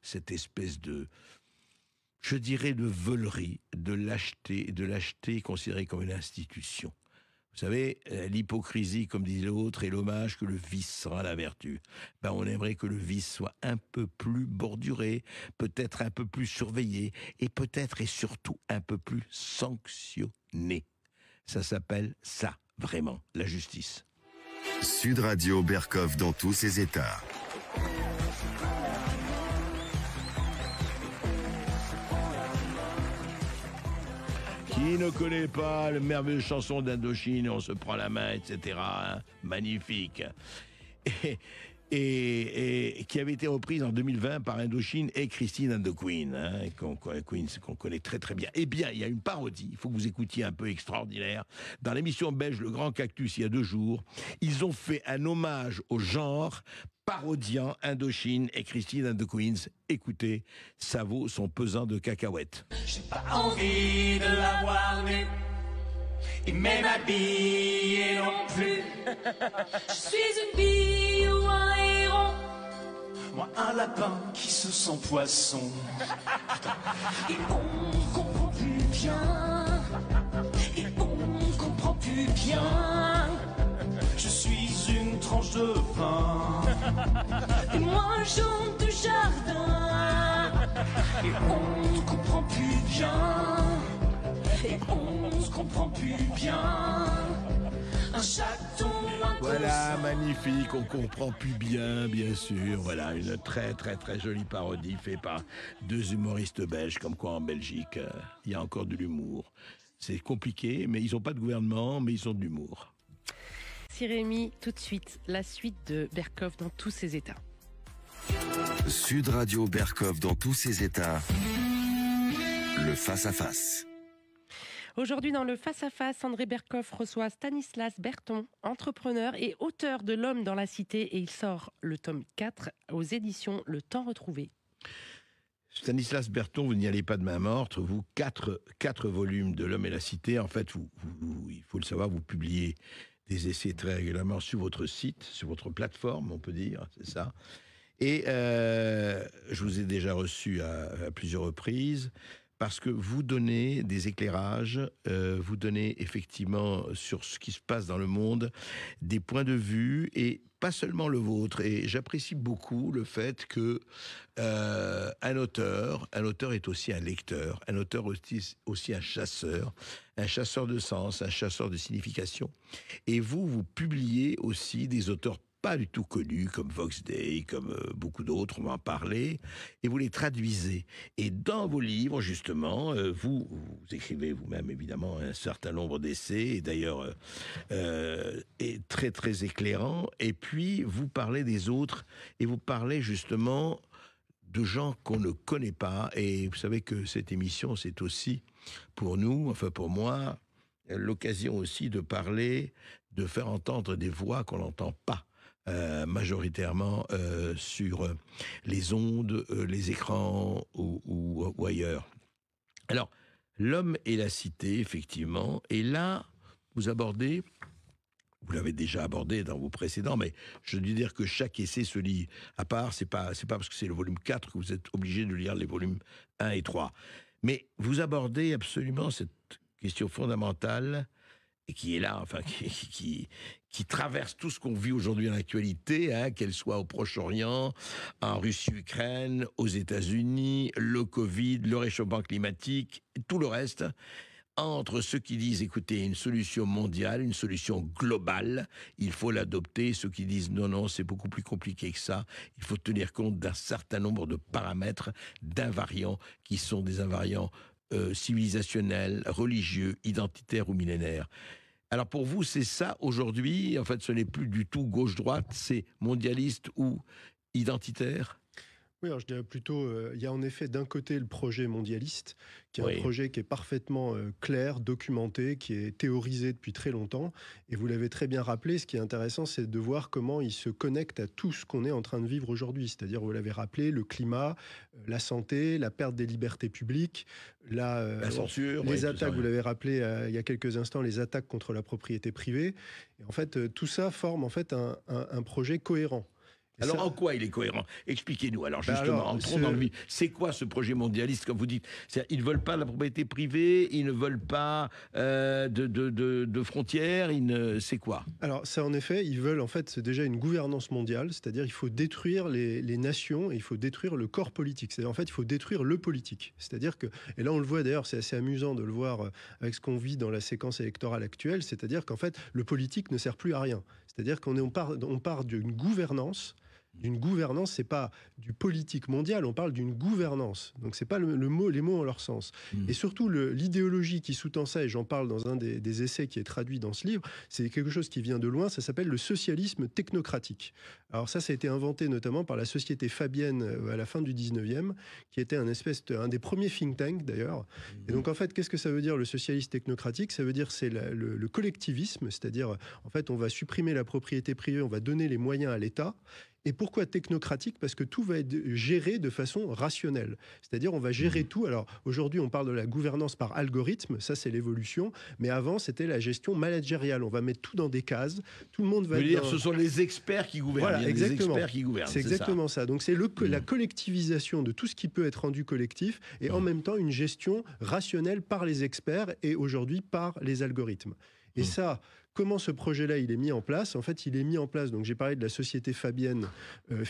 cette espèce de... je dirais de veulerie, de lâcheté considérée comme une institution. Vous savez, l'hypocrisie, comme dit l'autre, est l'hommage que le vice sera la vertu. Ben, on aimerait que le vice soit un peu plus borduré, peut-être un peu plus surveillé, et peut-être et surtout un peu plus sanctionné. Ça s'appelle ça, vraiment, la justice. Sud Radio Berkov dans tous ses états. Qui ne connaît pas la merveilleuse chanson d'Indochine, on se prend la main, etc. Hein, magnifique. Et qui avait été reprise en 2020 par Indochine et Christine and the Queen, hein, qu'on connaît très très bien. Eh bien, il y a une parodie, il faut que vous écoutiez un peu extraordinaire. Dans l'émission belge Le Grand Cactus, il y a 2 jours, ils ont fait un hommage au genre parodiant Indochine et Christine and the Queens. Écoutez, ça vaut son pesant de cacahuètes. J'ai pas envie de la voir nue, et même habillée non plus. Je suis une bille ou un héron, moi un lapin qui se sent poisson. Et on comprend plus bien, et on comprend plus bien. Je suis une tranche de pain, et moi jambe de jardin. Et on ne comprend plus bien, et on ne se comprend plus bien. Un chaton, un voilà, magnifique, on comprend plus bien, bien sûr. Voilà, une très très très jolie parodie faite par 2 humoristes belges, comme quoi en Belgique, il y a encore de l'humour. C'est compliqué, mais ils n'ont pas de gouvernement, mais ils ont de l'humour. Rémi, tout de suite, la suite de Berkov dans tous ses états. Sud Radio Berkov dans tous ses états. Le face-à-face. Aujourd'hui, dans le face-à-face, André Berkov reçoit Stanislas Berton, entrepreneur et auteur de L'Homme dans la Cité, et il sort le tome 4 aux éditions Le Temps Retrouvé. Stanislas Berton, vous n'y allez pas de main morte. Vous, quatre volumes de L'Homme et la Cité. En fait, il faut le savoir, vous publiez des essais très régulièrement sur votre site, sur votre plateforme, on peut dire, c'est ça. Et je vous ai déjà reçu à plusieurs reprises parce que vous donnez des éclairages, vous donnez effectivement sur ce qui se passe dans le monde des points de vue et pas seulement le vôtre. Et j'apprécie beaucoup le fait que un auteur est aussi un lecteur, un auteur aussi un chasseur de sens, un chasseur de signification. Et vous publiez aussi des auteurs pas du tout connus, comme Vox Day, comme beaucoup d'autres, on va en parler, et vous les traduisez. Et dans vos livres, justement, vous écrivez vous-même, évidemment, un certain nombre d'essais, et d'ailleurs, est très, très éclairant, et puis vous parlez des autres, et vous parlez justement de gens qu'on ne connaît pas, et vous savez que cette émission, c'est aussi, pour nous, enfin pour moi, l'occasion aussi de parler, de faire entendre des voix qu'on n'entend pas. Majoritairement sur les ondes, les écrans ou ailleurs. Alors, L'Homme et la Cité, effectivement, et là, vous l'avez déjà abordé dans vos précédents, mais je veux dire que chaque essai se lit à part, c'est pas parce que c'est le volume 4 que vous êtes obligé de lire les volumes 1 et 3. Mais vous abordez absolument cette question fondamentale et qui est là, enfin, qui traverse tout ce qu'on vit aujourd'hui dans l'actualité, hein, qu'elle soit au Proche-Orient, en Russie-Ukraine, aux États-Unis, le Covid, le réchauffement climatique, tout le reste, entre ceux qui disent, écoutez, une solution mondiale, une solution globale, il faut l'adopter, ceux qui disent, non, c'est beaucoup plus compliqué que ça, il faut tenir compte d'un certain nombre de paramètres, d'invariants, qui sont des invariants civilisationnels, religieux, identitaires ou millénaires. Alors pour vous, c'est ça aujourd'hui, en fait ce n'est plus du tout gauche-droite, c'est mondialiste ou identitaire ? Oui, alors je dirais plutôt, il y a en effet d'un côté le projet mondialiste, qui est un projet qui est parfaitement clair, documenté, qui est théorisé depuis très longtemps. Et vous l'avez très bien rappelé, ce qui est intéressant, c'est de voir comment il se connecte à tout ce qu'on est en train de vivre aujourd'hui. C'est-à-dire, vous l'avez rappelé, le climat, la santé, la perte des libertés publiques, la censure, les attaques, vous l'avez rappelé il y a quelques instants, les attaques contre la propriété privée. Et en fait, tout ça forme en fait un projet cohérent. Alors, en quoi il est cohérent ? Expliquez-nous. Alors, justement, entrons dans le vif. C'est quoi ce projet mondialiste, comme vous dites ? Ils ne veulent pas de la propriété privée, ils ne veulent pas de frontières, c'est quoi ? Alors, ça, en effet, ils veulent, en fait, c'est déjà une gouvernance mondiale, c'est-à-dire il faut détruire les nations, et il faut détruire le corps politique. C'est-à-dire, en fait, il faut détruire le politique. C'est-à-dire que, et là, on le voit d'ailleurs, c'est assez amusant de le voir avec ce qu'on vit dans la séquence électorale actuelle, c'est-à-dire qu'en fait, le politique ne sert plus à rien. C'est-à-dire qu'on part d'une gouvernance. D'une gouvernance, c'est pas du politique mondial, on parle d'une gouvernance. Donc c'est pas les mots en leur sens. Et surtout l'idéologie qui sous-tend ça, et j'en parle dans un des essais qui est traduit dans ce livre, c'est quelque chose qui vient de loin, ça s'appelle le socialisme technocratique. Alors ça a été inventé notamment par la société Fabienne à la fin du 19e, qui était un des premiers think tanks d'ailleurs. Et donc en fait, qu'est-ce que ça veut dire le socialisme technocratique ? Ça veut dire c'est le collectivisme, c'est-à-dire en fait on va supprimer la propriété privée, on va donner les moyens à l'État. Et pourquoi technocratique ? Parce que tout va être géré de façon rationnelle. C'est-à-dire, on va gérer tout. Alors, aujourd'hui, on parle de la gouvernance par algorithme. Ça, c'est l'évolution. Mais avant, c'était la gestion managériale. On va mettre tout dans des cases. Tout le monde va dire, ce sont les experts qui gouvernent. Voilà, exactement. Les experts qui gouvernent. C'est exactement ça. Donc, c'est la collectivisation de tout ce qui peut être rendu collectif et en même temps, une gestion rationnelle par les experts et aujourd'hui par les algorithmes. Et ça... Comment ce projet-là, il est mis en place ? En fait, il est mis en place, donc j'ai parlé de la société Fabienne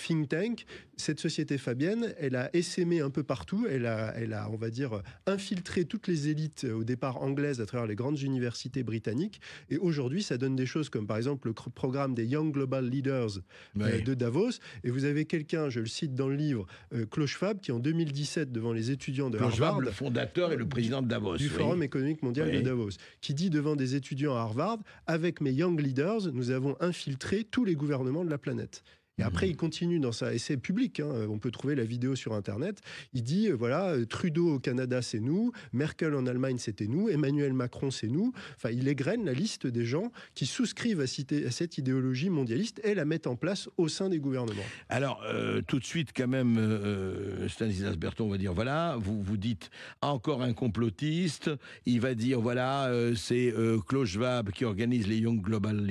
think tank. Cette société Fabienne, elle a essaimé un peu partout, elle a, on va dire, infiltré toutes les élites au départ anglaises à travers les grandes universités britanniques. Et aujourd'hui, ça donne des choses comme, par exemple, le programme des Young Global Leaders de Davos. Et vous avez quelqu'un, je le cite dans le livre, Klaus Schwab, qui en 2017, devant les étudiants de Harvard... Schwab, le fondateur et le président de Davos. Du Forum économique mondial de Davos, qui dit devant des étudiants à Harvard... Avec mes Young Leaders, nous avons infiltré tous les gouvernements de la planète. Et après, il continue dans ça, et c'est public, hein, on peut trouver la vidéo sur Internet. Il dit, voilà, Trudeau au Canada, c'est nous, Merkel en Allemagne, c'était nous, Emmanuel Macron, c'est nous. Enfin, il égrène la liste des gens qui souscrivent à cette idéologie mondialiste et la mettent en place au sein des gouvernements. Alors, tout de suite, quand même, Stanislas Berton va dire, voilà, vous dites encore un complotiste, il va dire, voilà, c'est Klaus Schwab qui organise les Young Global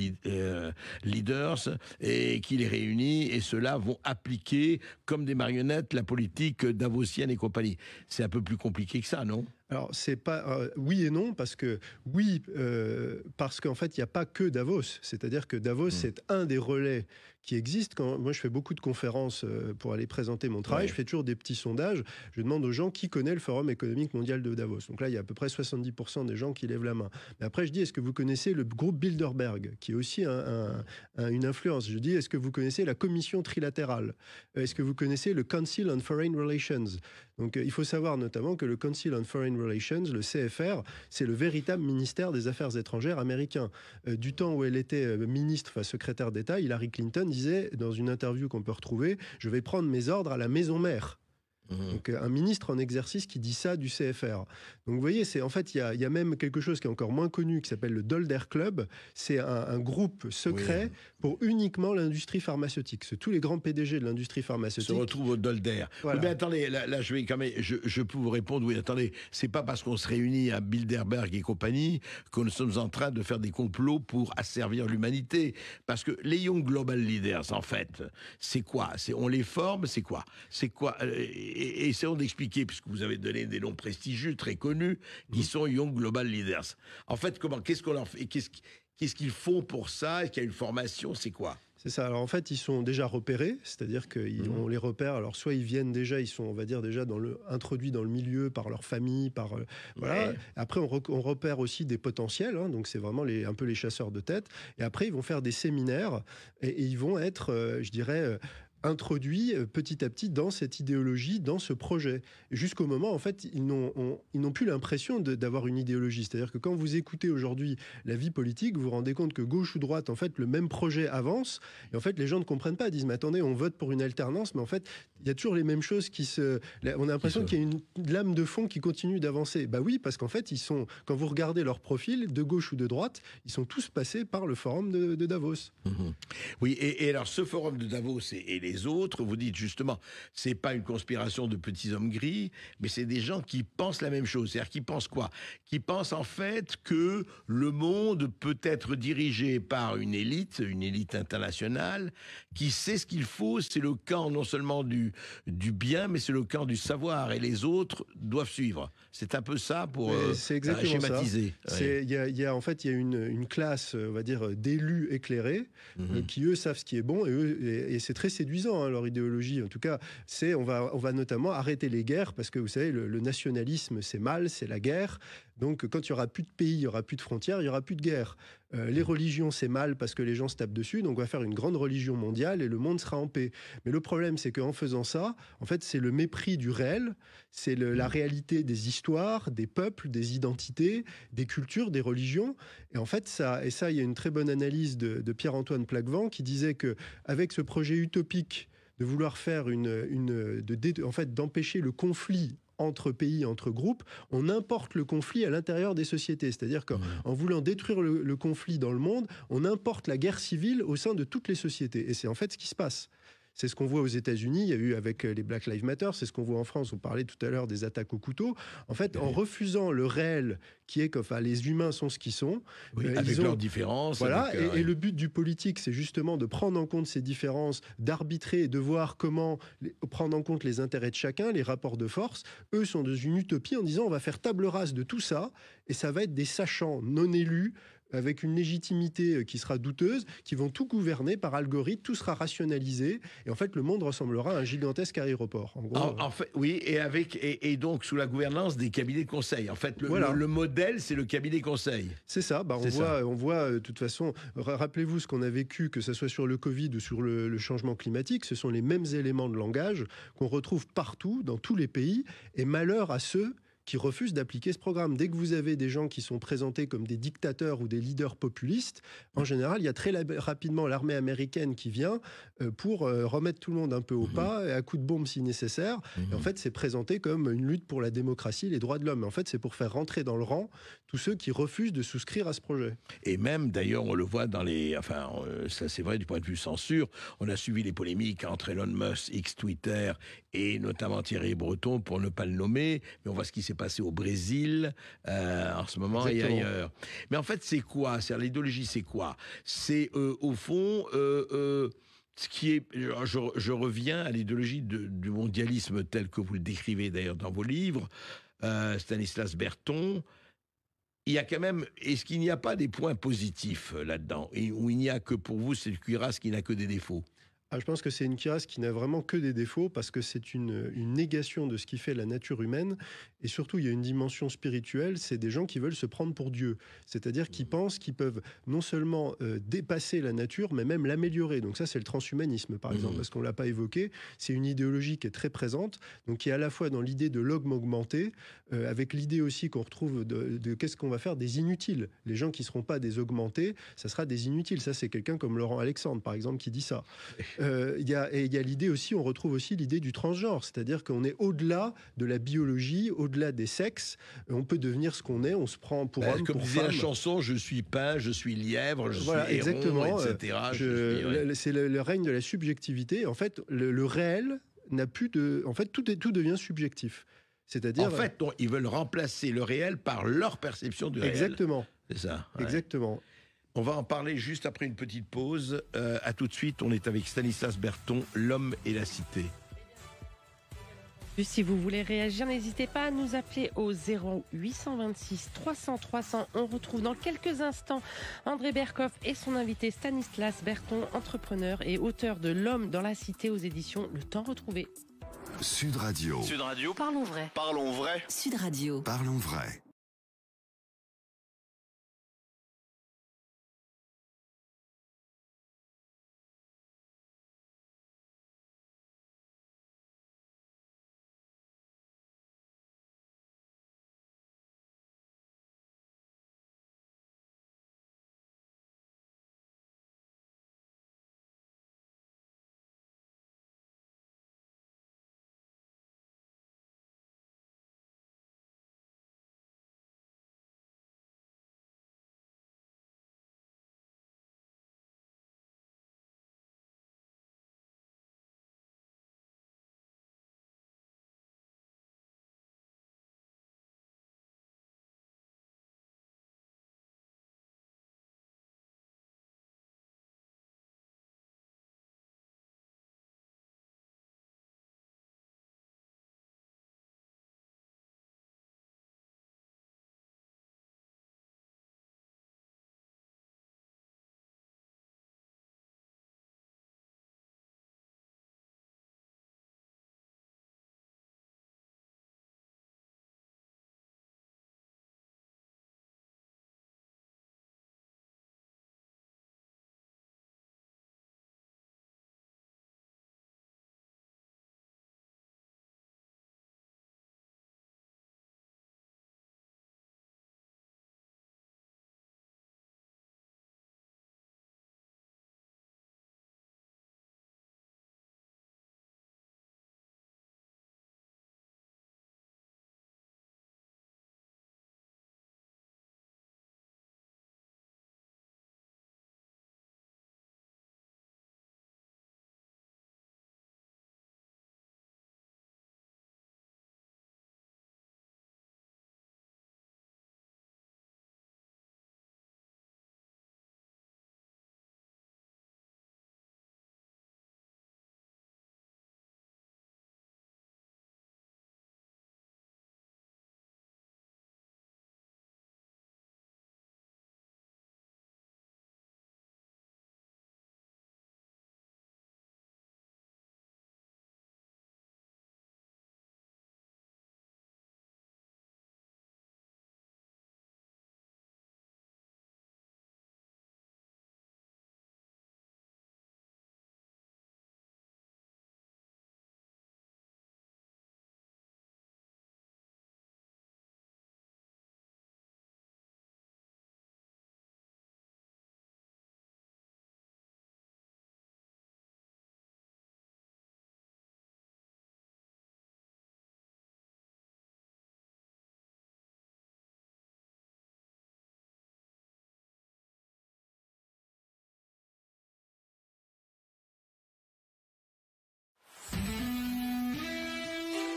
Leaders et qui les réunit, et ceux-là vont appliquer comme des marionnettes la politique davosienne et compagnie. C'est un peu plus compliqué que ça, non ? Alors, c'est pas oui et non, parce que oui, parce qu'en fait, il n'y a pas que Davos. C'est-à-dire que Davos, c'est un des relais qui existent. Quand moi, je fais beaucoup de conférences pour aller présenter mon travail, je fais toujours des petits sondages. Je demande aux gens qui connaît le Forum économique mondial de Davos. Donc là, il y a à peu près 70% des gens qui lèvent la main. Mais après, je dis, est-ce que vous connaissez le groupe Bilderberg, qui est aussi une influence? Je dis, est-ce que vous connaissez la commission trilatérale? Est-ce que vous connaissez le Council on Foreign Relations? Donc, il faut savoir notamment que le Council on Foreign Relations, le CFR, c'est le véritable ministère des Affaires étrangères américain. Du temps où elle était ministre, enfin secrétaire d'État, Hillary Clinton disait dans une interview qu'on peut retrouver, je vais prendre mes ordres à la maison mère. Donc un ministre en exercice qui dit ça du CFR. Donc vous voyez, en fait, il y a même quelque chose qui est encore moins connu, qui s'appelle le Dolder Club. C'est un groupe secret pour uniquement l'industrie pharmaceutique. C'est tous les grands PDG de l'industrie pharmaceutique se retrouvent au Dolder. Voilà. Oui, mais attendez, là je vais quand même, je peux vous répondre. Oui, attendez, c'est pas parce qu'on se réunit à Bilderberg et compagnie que nous sommes en train de faire des complots pour asservir l'humanité. Parce que les Young Global Leaders, en fait, c'est quoi? On les forme, c'est quoi? Et essayons d'expliquer, puisque vous avez donné des noms prestigieux, très connus, qui sont Young Global Leaders. En fait, qu'est-ce qu'on leur fait? Qu'est-ce qu'ils font pour ça? Est-ce qu'il y a une formation? C'est quoi? C'est ça. Alors en fait, ils sont déjà repérés, c'est-à-dire qu'on les repère. Alors soit ils viennent déjà, ils sont, on va dire déjà introduits dans le milieu par leur famille, voilà. Après, on repère aussi des potentiels, hein, donc c'est vraiment un peu les chasseurs de tête. Et après, ils vont faire des séminaires et ils vont être, je dirais, introduits petit à petit dans cette idéologie, dans ce projet. Jusqu'au moment, en fait, ils n'ont plus l'impression d'avoir une idéologie. C'est-à-dire que quand vous écoutez aujourd'hui la vie politique, vous vous rendez compte que gauche ou droite, en fait, le même projet avance. Et en fait, les gens ne comprennent pas. Ils disent, mais attendez, on vote pour une alternance, mais en fait, il y a toujours les mêmes choses on a l'impression qu'il y a une lame de fond qui continue d'avancer. Bah oui, parce qu'en fait, quand vous regardez leur profil, de gauche ou de droite, ils sont tous passés par le forum de Davos. Oui, et alors ce forum de Davos et les autres, vous dites justement, c'est pas une conspiration de petits hommes gris, mais c'est des gens qui pensent la même chose. C'est-à-dire qui pensent quoi? Qui pensent en fait que le monde peut être dirigé par une élite internationale, qui sait ce qu'il faut. C'est le camp non seulement du bien, mais c'est le camp du savoir, et les autres doivent suivre. C'est un peu ça pour schématiser. Il y a une classe, on va dire, d'élus éclairés qui eux savent ce qui est bon, et c'est très séduisant, hein, leur idéologie. En tout cas, on va notamment arrêter les guerres, parce que vous savez, le nationalisme, c'est mal, c'est la guerre. Donc, quand il y aura plus de pays, il y aura plus de frontières, il y aura plus de guerre. Les religions, c'est mal parce que les gens se tapent dessus. Donc, on va faire une grande religion mondiale et le monde sera en paix. Mais le problème, c'est qu'en faisant ça, en fait, c'est le mépris du réel, c'est la réalité des histoires, des peuples, des identités, des cultures, des religions. Et en fait, il y a une très bonne analyse de Pierre-Antoine Plaquevent qui disait que avec ce projet utopique de vouloir faire d'empêcher le conflit entre pays, entre groupes, on importe le conflit à l'intérieur des sociétés. C'est-à-dire qu'en voulant détruire le conflit dans le monde, on importe la guerre civile au sein de toutes les sociétés. Et c'est en fait ce qui se passe. C'est ce qu'on voit aux États-Unis, il y a eu avec les Black Lives Matter, c'est ce qu'on voit en France, on parlait tout à l'heure des attaques au couteau. En fait, en refusant le réel, qui est que les humains sont ce qu'ils sont. Avec leurs différences. Voilà, et le but du politique, c'est justement de prendre en compte ces différences, d'arbitrer et de voir comment prendre en compte les intérêts de chacun, les rapports de force. Eux sont dans une utopie en disant on va faire table rase de tout ça, et ça va être des sachants non élus, avec une légitimité qui sera douteuse, qui vont tout gouverner par algorithme, tout sera rationalisé, et en fait le monde ressemblera à un gigantesque aéroport. En gros, en fait, oui, et donc sous la gouvernance des cabinets de conseil. En fait, le modèle, c'est le cabinet conseil. C'est ça. On voit de toute façon. Rappelez-vous ce qu'on a vécu, que ce soit sur le Covid ou sur le changement climatique. Ce sont les mêmes éléments de langage qu'on retrouve partout, dans tous les pays. Et malheur à ceux qui refusent d'appliquer ce programme. Dès que vous avez des gens qui sont présentés comme des dictateurs ou des leaders populistes, en général, il y a très rapidement l'armée américaine qui vient pour remettre tout le monde un peu au pas, à coups de bombe si nécessaire. Et en fait, c'est présenté comme une lutte pour la démocratie, les droits de l'homme. En fait, c'est pour faire rentrer dans le rang tous ceux qui refusent de souscrire à ce projet. Et même, d'ailleurs, on le voit dans les... Enfin, ça c'est vrai du point de vue censure. On a suivi les polémiques entre Elon Musk, ex-Twitter, et notamment Thierry Breton, pour ne pas le nommer. Mais on voit ce qui s'est passé au Brésil en ce moment. Exactement. Et ailleurs. Mais en fait, c'est quoi? L'idéologie, c'est quoi? C'est, au fond... ce qui est, je reviens à l'idéologie du mondialisme tel que vous le décrivez d'ailleurs dans vos livres, Stanislas Berton. Il y a quand même, est-ce qu'il n'y a pas des points positifs là-dedans, où il n'y a que pour vous, c'est une cuirasse qui n'a que des défauts? Je pense que c'est une cuirasse qui n'a vraiment que des défauts parce que c'est une négation de ce qui fait la nature humaine. Et surtout, il y a une dimension spirituelle, c'est des gens qui veulent se prendre pour Dieu. C'est-à-dire qu'ils pensent qu'ils peuvent non seulement dépasser la nature, mais même l'améliorer. Donc ça, c'est le transhumanisme, par exemple, parce qu'on ne l'a pas évoqué. C'est une idéologie qui est très présente, donc qui est à la fois dans l'idée de l'homme augmenté, avec l'idée aussi qu'on retrouve de qu'est-ce qu'on va faire des inutiles. Les gens qui ne seront pas des augmentés, ça sera des inutiles. Ça, c'est quelqu'un comme Laurent Alexandre, par exemple, qui dit ça. Il y a l'idée aussi, on retrouve aussi l'idée du transgenre, c'est-à-dire qu'on est au-delà de la biologie, au-delà des sexes, on peut devenir ce qu'on est, on se prend pour homme, comme pour disait femme. La chanson, je suis pain, je suis lièvre, je suis exactement, héron, etc. C'est le règne de la subjectivité. En fait, le réel n'a plus de... En fait, tout devient subjectif. C'est-à-dire... En fait, ils veulent remplacer le réel par leur perception du réel. Exactement. C'est ça. Ouais. Exactement. On va en parler juste après une petite pause. À tout de suite, on est avec Stanislas Berton, L'homme et la cité. Si vous voulez réagir, n'hésitez pas à nous appeler au 0826 300 300. On retrouve dans quelques instants André Berkoff et son invité Stanislas Berton, entrepreneur et auteur de L'homme dans la cité aux éditions Le Temps Retrouvé. Sud Radio. Sud Radio. Parlons vrai. Parlons vrai. Sud Radio. Parlons vrai.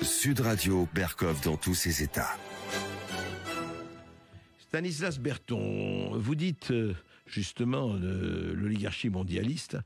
Sud Radio, Berkov dans tous ses états. Stanislas Berton, vous dites justement l'oligarchie mondialiste,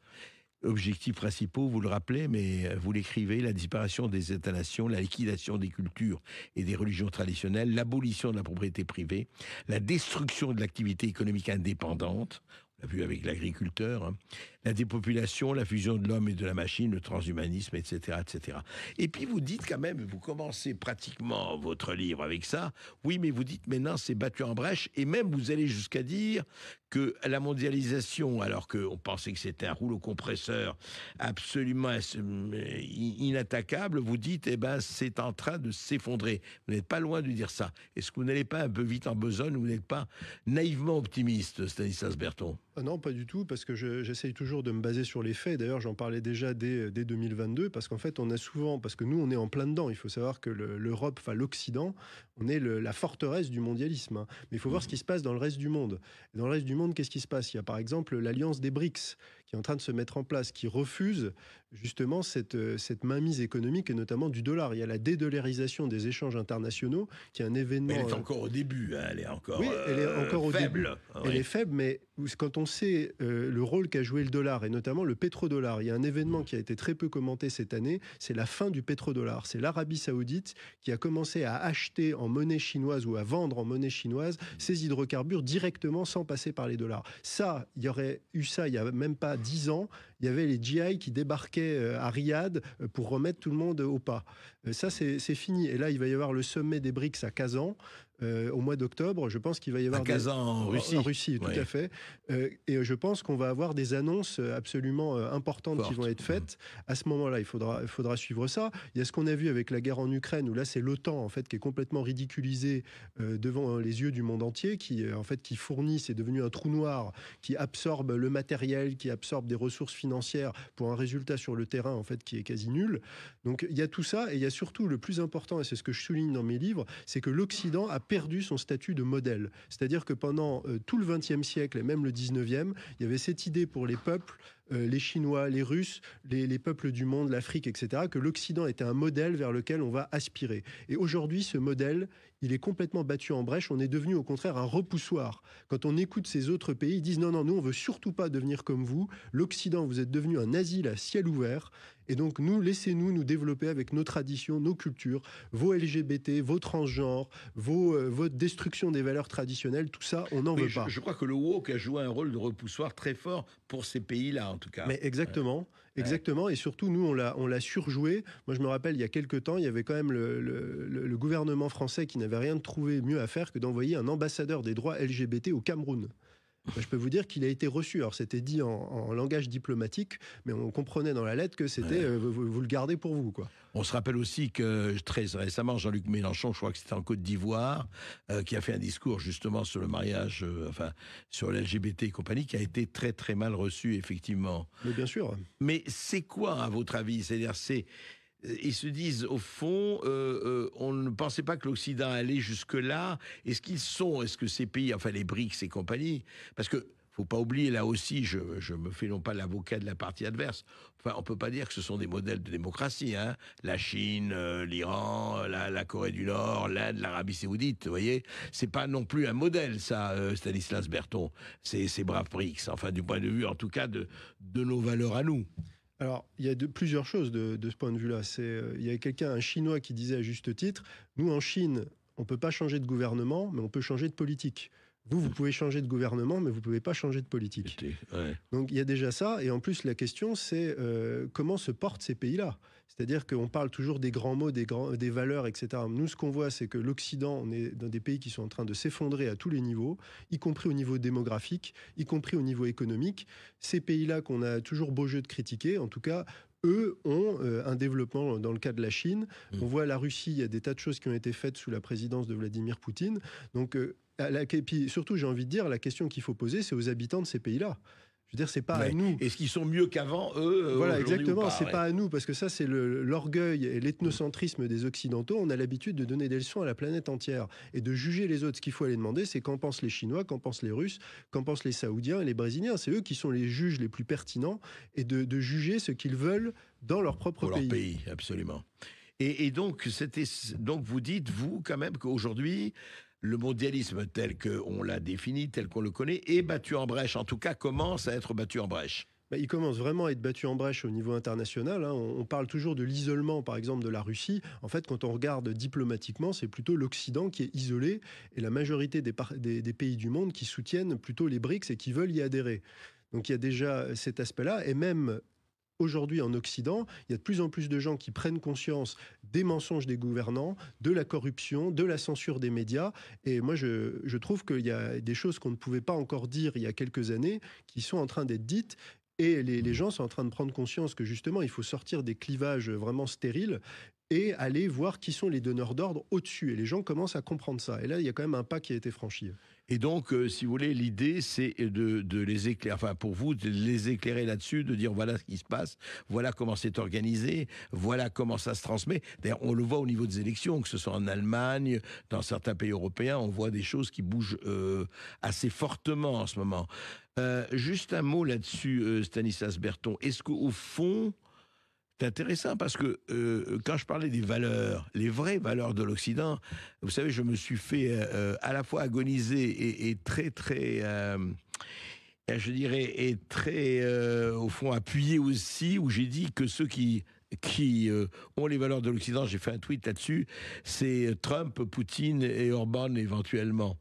objectifs principaux, vous le rappelez, mais vous l'écrivez, la disparition des États-nations, la liquidation des cultures et des religions traditionnelles, l'abolition de la propriété privée, la destruction de l'activité économique indépendante, on l'a vu avec l'agriculteur, hein, la dépopulation, la fusion de l'homme et de la machine, le transhumanisme, etc., etc. Et puis vous dites quand même, vous commencez pratiquement votre livre avec ça, oui, mais vous dites maintenant c'est battu en brèche, et même vous allez jusqu'à dire que la mondialisation, alors qu'on pensait que c'était un rouleau compresseur absolument inattaquable, vous dites, eh ben, c'est en train de s'effondrer. Vous n'êtes pas loin de dire ça. Est-ce que vous n'allez pas un peu vite en besogne, ou vous n'êtes pas naïvement optimiste, Stanislas Berton? Non, pas du tout, parce que j'essaye toujours de me baser sur les faits. D'ailleurs, j'en parlais déjà dès 2022, parce qu'en fait, on a souvent, parce que nous, on est en plein dedans. Il faut savoir que l'Europe, enfin l'Occident, on est la forteresse du mondialisme. Hein. Mais il faut voir ce qui se passe dans le reste du monde. Et dans le reste du monde, qu'est-ce qui se passe? Il y a par exemple l'alliance des BRICS qui est en train de se mettre en place, qui refuse justement cette mainmise économique, et notamment du dollar. Il y a la dédollarisation des échanges internationaux, qui est un événement... Mais elle est encore au début, hein, elle est encore, oui, elle est encore au faible. Début. Elle est faible, mais quand on sait le rôle qu'a joué le dollar, et notamment le pétrodollar, il y a un événement qui a été très peu commenté cette année, c'est la fin du pétrodollar. C'est l'Arabie Saoudite qui a commencé à acheter en monnaie chinoise ou à vendre en monnaie chinoise ses hydrocarbures directement sans passer par les dollars. Ça, il y aurait eu ça il n'y a même pas 10 ans. Il y avait les GI qui débarquaient à Riyad pour remettre tout le monde au pas. Ça, c'est fini. Et là, il va y avoir le sommet des BRICS à Kazan. Au mois d'octobre, je pense qu'il va y avoir... À Kazan, en Russie. En Russie, tout oui. à fait. Et je pense qu'on va avoir des annonces absolument importantes qui vont être faites. À ce moment-là, il faudra suivre ça. Il y a ce qu'on a vu avec la guerre en Ukraine, où là, c'est l'OTAN, en fait, qui est complètement ridiculisé devant les yeux du monde entier, qui fournit, c'est devenu un trou noir, qui absorbe le matériel, qui absorbe des ressources financières pour un résultat sur le terrain, en fait, qui est quasi nul. Donc, il y a tout ça, et il y a surtout le plus important, et c'est ce que je souligne dans mes livres, c'est que l'Occident a perdu son statut de modèle. C'est-à-dire que pendant tout le XXe siècle et même le XIXe, il y avait cette idée pour les peuples, les Chinois, les Russes, les peuples du monde, l'Afrique, etc., que l'Occident était un modèle vers lequel on va aspirer. Et aujourd'hui, ce modèle, il est complètement battu en brèche. On est devenu au contraire un repoussoir. Quand on écoute ces autres pays, ils disent non, nous, on veut surtout pas devenir comme vous. L'Occident, vous êtes devenu un asile à ciel ouvert. Et donc, laissez-nous nous développer avec nos traditions, nos cultures, vos LGBT, vos transgenres, votre destruction des valeurs traditionnelles, tout ça, on n'en veut pas. Je crois que le woke a joué un rôle de repoussoir très fort pour ces pays-là, en tout cas. Mais exactement. Exactement, et surtout, nous, on l'a surjoué. Moi, je me rappelle, il y a quelques temps, il y avait quand même le gouvernement français qui n'avait rien trouvé mieux à faire que d'envoyer un ambassadeur des droits LGBT au Cameroun. Je peux vous dire qu'il a été reçu. Alors, c'était dit en langage diplomatique, mais on comprenait dans la lettre que c'était vous le gardez pour vous, quoi. On se rappelle aussi que très récemment, Jean-Luc Mélenchon, je crois que c'était en Côte d'Ivoire, qui a fait un discours justement sur le mariage, sur l'LGBT et compagnie, qui a été très très mal reçu, effectivement. Mais bien sûr. Mais c'est quoi, à votre avis? C'est-à-dire, ils se disent, au fond, on ne pensait pas que l'Occident allait jusque-là. Est-ce que ces pays, enfin les BRICS et compagnie, parce que faut pas oublier, là aussi, je me fais non pas l'avocat de la partie adverse. Enfin, on peut pas dire que ce sont des modèles de démocratie, hein. La Chine, l'Iran, la Corée du Nord, l'Inde, l'Arabie Saoudite, vous voyez. C'est pas non plus un modèle, ça, Stanislas Berton. C'est braves BRICS, enfin, du point de vue, en tout cas, de nos valeurs à nous. Alors, il y a plusieurs choses de ce point de vue-là. Il y a un Chinois qui disait à juste titre, nous, en Chine, on ne peut pas changer de gouvernement, mais on peut changer de politique. Vous pouvez changer de gouvernement, mais vous ne pouvez pas changer de politique. Ouais. Donc, il y a déjà ça. Et en plus, la question, c'est comment se portent ces pays-là ? C'est-à-dire qu'on parle toujours des grands mots, des valeurs, etc. Nous, ce qu'on voit, c'est que l'Occident, on est dans des pays qui sont en train de s'effondrer à tous les niveaux, y compris au niveau démographique, y compris au niveau économique. Ces pays-là qu'on a toujours beau jeu de critiquer, en tout cas, eux ont un développement dans le cas de la Chine. On voit la Russie, il y a des tas de choses qui ont été faites sous la présidence de Vladimir Poutine. Donc, et puis surtout, j'ai envie de dire, la question qu'il faut poser, c'est aux habitants de ces pays-là. Je veux dire, c'est pas à nous. Est-ce qu'ils sont mieux qu'avant, eux? Voilà, exactement. C'est pas à nous, parce que ça, c'est l'orgueil et l'ethnocentrisme des Occidentaux. On a l'habitude de donner des leçons à la planète entière et de juger les autres. Ce qu'il faut aller demander, c'est qu'en pensent les Chinois, qu'en pensent les Russes, qu'en pensent les Saoudiens et les Brésiliens. C'est eux qui sont les juges les plus pertinents et de juger ce qu'ils veulent dans leur propre pays. Pour leur pays, absolument. Et donc, vous dites, vous, quand même, qu'aujourd'hui, le mondialisme tel qu'on l'a défini, tel qu'on le connaît, est battu en brèche, en tout cas commence à être battu en brèche. Il commence vraiment à être battu en brèche au niveau international. On parle toujours de l'isolement, par exemple, de la Russie. En fait, quand on regarde diplomatiquement, c'est plutôt l'Occident qui est isolé et la majorité des pays du monde qui soutiennent plutôt les BRICS et qui veulent y adhérer. Donc il y a déjà cet aspect-là. Et même aujourd'hui en Occident, il y a de plus en plus de gens qui prennent conscience des mensonges des gouvernants, de la corruption, de la censure des médias. Et moi, je trouve qu'il y a des choses qu'on ne pouvait pas encore dire il y a quelques années qui sont en train d'être dites. Et les gens sont en train de prendre conscience que justement, il faut sortir des clivages vraiment stériles et aller voir qui sont les donneurs d'ordre au-dessus. Et les gens commencent à comprendre ça. Et là, il y a quand même un pas qui a été franchi. Et donc, si vous voulez, l'idée, c'est de les éclairer, enfin pour vous, de les éclairer là-dessus, de dire voilà ce qui se passe, voilà comment c'est organisé, voilà comment ça se transmet. D'ailleurs, on le voit au niveau des élections, que ce soit en Allemagne, dans certains pays européens, on voit des choses qui bougent assez fortement en ce moment. Juste un mot là-dessus, Stanislas Berton. Est-ce qu'au fond, c'est intéressant parce que quand je parlais des valeurs, les vraies valeurs de l'Occident, vous savez, je me suis fait à la fois agoniser et très, très, je dirais, et très, au fond, appuyé aussi, où j'ai dit que ceux qui ont les valeurs de l'Occident, j'ai fait un tweet là-dessus, c'est Trump, Poutine et Orban éventuellement.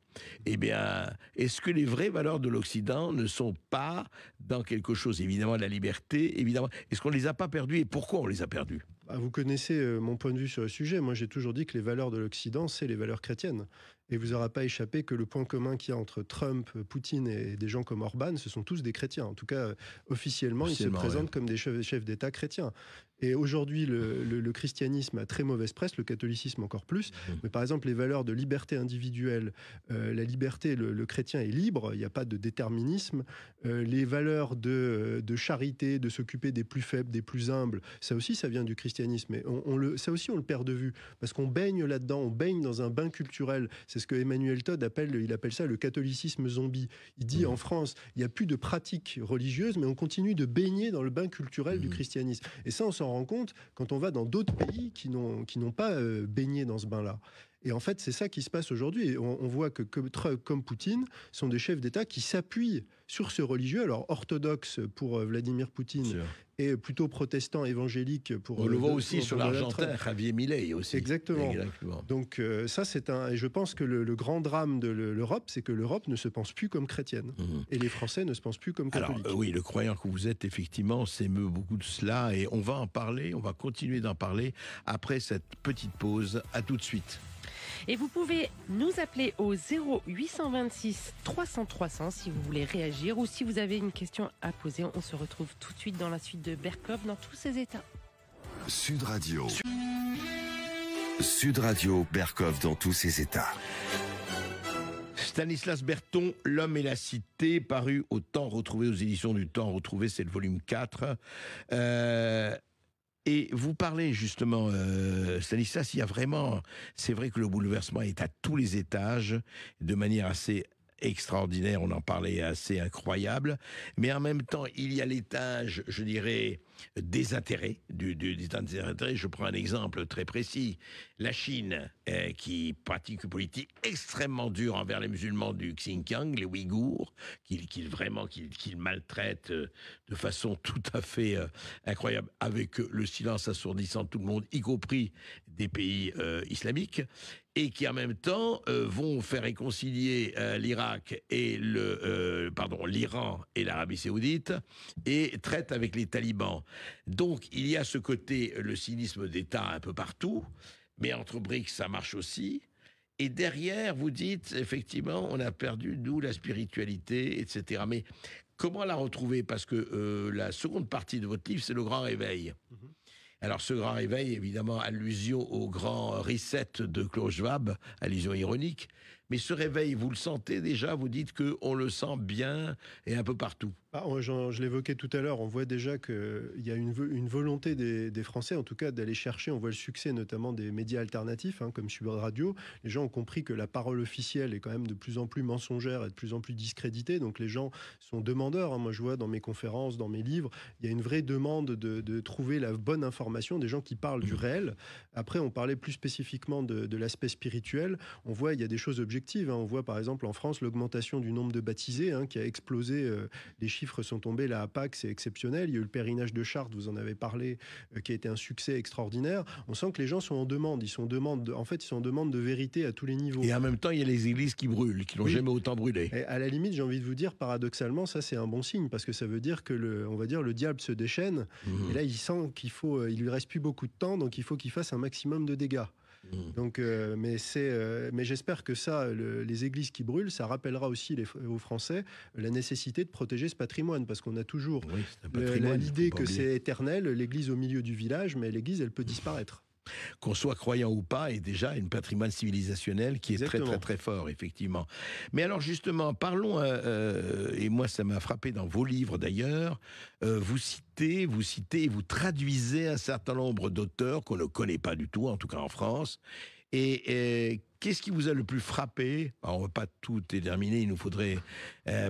Eh bien, est-ce que les vraies valeurs de l'Occident ne sont pas dans quelque chose, évidemment, la liberté, évidemment, est-ce qu'on ne les a pas perdues et pourquoi on les a perdues ? Vous connaissez mon point de vue sur le sujet. Moi, j'ai toujours dit que les valeurs de l'Occident, c'est les valeurs chrétiennes. Et vous n'aura pas échappé que le point commun qu'il y a entre Trump, Poutine et des gens comme Orban, ce sont tous des chrétiens. En tout cas, officiellement ils se présentent comme des chefs d'État chrétiens. Et aujourd'hui, le christianisme a très mauvaise presse, le catholicisme encore plus. Mais par exemple, les valeurs de liberté individuelle, la liberté, le chrétien est libre, il n'y a pas de déterminisme. Les valeurs de charité, de s'occuper des plus faibles, des plus humbles, ça aussi, ça vient du christianisme. Et ça aussi, on le perd de vue. Parce qu'on baigne là-dedans, on baigne dans un bain culturel. C'est ce que Emmanuel Todd appelle ça le catholicisme zombie. Il dit en France, il n'y a plus de pratiques religieuses, mais on continue de baigner dans le bain culturel du christianisme. Et ça, on s'en rend compte quand on va dans d'autres pays qui n'ont pas baigné dans ce bain-là. Et en fait, c'est ça qui se passe aujourd'hui. On voit que comme Poutine sont des chefs d'État qui s'appuient sur ce religieux, alors orthodoxe pour Vladimir Poutine et plutôt protestant évangélique pour... On le voit aussi sur l'Argentin, Javier Milei aussi. Exactement. Donc ça, et je pense que le grand drame de l'Europe, c'est que l'Europe ne se pense plus comme chrétienne. Et les Français ne se pensent plus comme catholiques. Alors oui, le croyant que vous êtes, effectivement, s'émeut beaucoup de cela. Et on va en parler, on va continuer d'en parler après cette petite pause. À tout de suite. Et vous pouvez nous appeler au 0826 300 300 si vous voulez réagir ou si vous avez une question à poser. On se retrouve tout de suite dans la suite de Berkov dans tous ses états. Sud Radio. Sud Radio, Berkov dans tous ses états. Stanislas Berton, L'homme et la cité, paru au Temps retrouvé, aux éditions du Temps retrouvé, c'est le volume 4. Et vous parlez justement, Stanislas, il y a vraiment, c'est vrai que le bouleversement est à tous les étages, de manière assez extraordinaire, on en parlait, assez incroyable, mais en même temps, il y a l'étage, je dirais, des intérêts, des intérêts. Je prends un exemple très précis. La Chine, qui pratique une politique extrêmement dure envers les musulmans du Xinjiang, les Ouïghours, qu'il maltraite de façon tout à fait incroyable, avec le silence assourdissant de tout le monde, y compris des pays islamiques, et qui en même temps vont faire réconcilier l'Irak et l'Iran et l'Arabie Saoudite, et traitent avec les talibans. Donc il y a ce côté, le cynisme d'État un peu partout, mais entre BRICS ça marche aussi. Et derrière, vous dites, effectivement, on a perdu, d'où la spiritualité, etc. Mais comment la retrouver ? Parce que la seconde partie de votre livre, c'est le grand réveil. Alors ce grand réveil, évidemment, allusion au grand reset de Klaus Schwab, allusion ironique, Mais ce réveil, vous le sentez déjà? Vous dites qu'on le sent bien et un peu partout. Je l'évoquais tout à l'heure, on voit déjà qu'il y a une volonté des Français, en tout cas, d'aller chercher, on voit le succès notamment des médias alternatifs, comme Sud Radio. Les gens ont compris que la parole officielle est quand même de plus en plus mensongère et de plus en plus discréditée, donc les gens sont demandeurs. Moi, je vois dans mes conférences, dans mes livres, il y a une vraie demande de trouver la bonne information, des gens qui parlent du réel. Après, on parlait plus spécifiquement de l'aspect spirituel. On voit, il y a des choses objectives. On voit, par exemple, en France, l'augmentation du nombre de baptisés qui a explosé. Les chiffres sont tombés là à Pâques, c'est exceptionnel. Il y a eu le pèlerinage de Chartres, vous en avez parlé, qui a été un succès extraordinaire. On sent que les gens sont en demande. Ils sont en demande de vérité à tous les niveaux. Et en même temps, il y a les églises qui brûlent, qui n'ont jamais autant brûlé. Et à la limite, j'ai envie de vous dire, paradoxalement, ça c'est un bon signe, parce que ça veut dire que le diable se déchaîne. Et là, il sent il lui reste plus beaucoup de temps, donc il faut qu'il fasse un maximum de dégâts. Donc, mais j'espère que les églises qui brûlent, ça rappellera aussi aux Français la nécessité de protéger ce patrimoine, parce qu'on a toujours l'idée que c'est éternel, l'église au milieu du village, mais l'église, elle peut disparaître. Qu'on soit croyant ou pas, est déjà un patrimoine civilisationnel qui est Exactement. très très très fort, effectivement. Mais alors justement, parlons, et moi ça m'a frappé dans vos livres d'ailleurs, vous citez et vous traduisez un certain nombre d'auteurs qu'on ne connaît pas du tout, en tout cas en France. Et qu'est-ce qui vous a le plus frappé? Alors, on ne va pas tout déterminer, il nous faudrait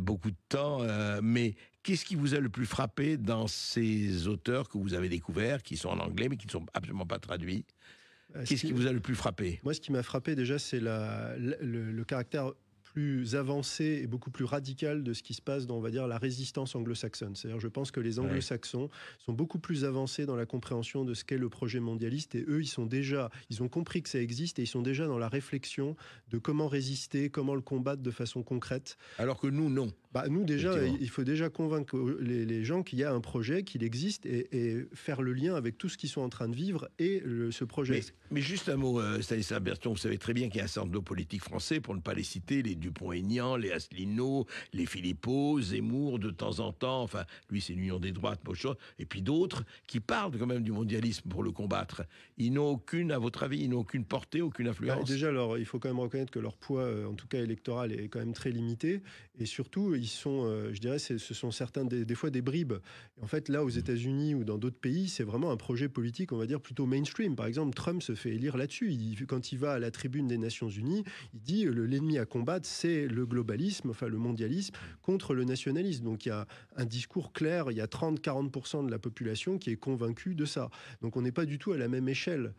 beaucoup de temps, mais qu'est-ce qui vous a le plus frappé dans ces auteurs que vous avez découverts, qui sont en anglais, mais qui ne sont absolument pas traduits? Qu'est-ce qui vous a le plus frappé? Moi, ce qui m'a frappé déjà, c'est le caractère plus avancé et beaucoup plus radical de ce qui se passe dans, on va dire, la résistance anglo-saxonne. C'est-à-dire, je pense que les anglo-saxons sont beaucoup plus avancés dans la compréhension de ce qu'est le projet mondialiste, et eux, ils ont compris que ça existe, et ils sont déjà dans la réflexion de comment résister, comment le combattre de façon concrète. Alors que nous, non. Nous, déjà, il faut déjà convaincre les gens qu'il y a un projet, qu'il existe, et faire le lien avec tout ce qu'ils sont en train de vivre et ce projet. Mais juste un mot, Stanislas Berton, vous savez très bien qu'il y a un certain nombre de politiques français, pour ne pas les citer, les Dupont-Aignan, les Asselineau, les Philippot, Zemmour, de temps en temps, enfin, lui c'est l'union des droites, et puis d'autres, qui parlent quand même du mondialisme pour le combattre. Ils n'ont aucune, à votre avis, aucune portée, aucune influence? Déjà, il faut quand même reconnaître que leur poids, en tout cas électoral, est quand même très limité, et surtout, ils sont, je dirais, ce sont certains, des fois des bribes. En fait, là, aux États-Unis ou dans d'autres pays, c'est vraiment un projet politique, on va dire, plutôt mainstream. Par exemple, Trump se fait élire là-dessus. Quand il va à la tribune des Nations Unies, il dit l'ennemi à combattre, c'est le globalisme, enfin le mondialisme, contre le nationalisme. Donc il y a un discours clair, il y a 30-40% de la population qui est convaincue de ça. Donc on n'est pas du tout à la même échelle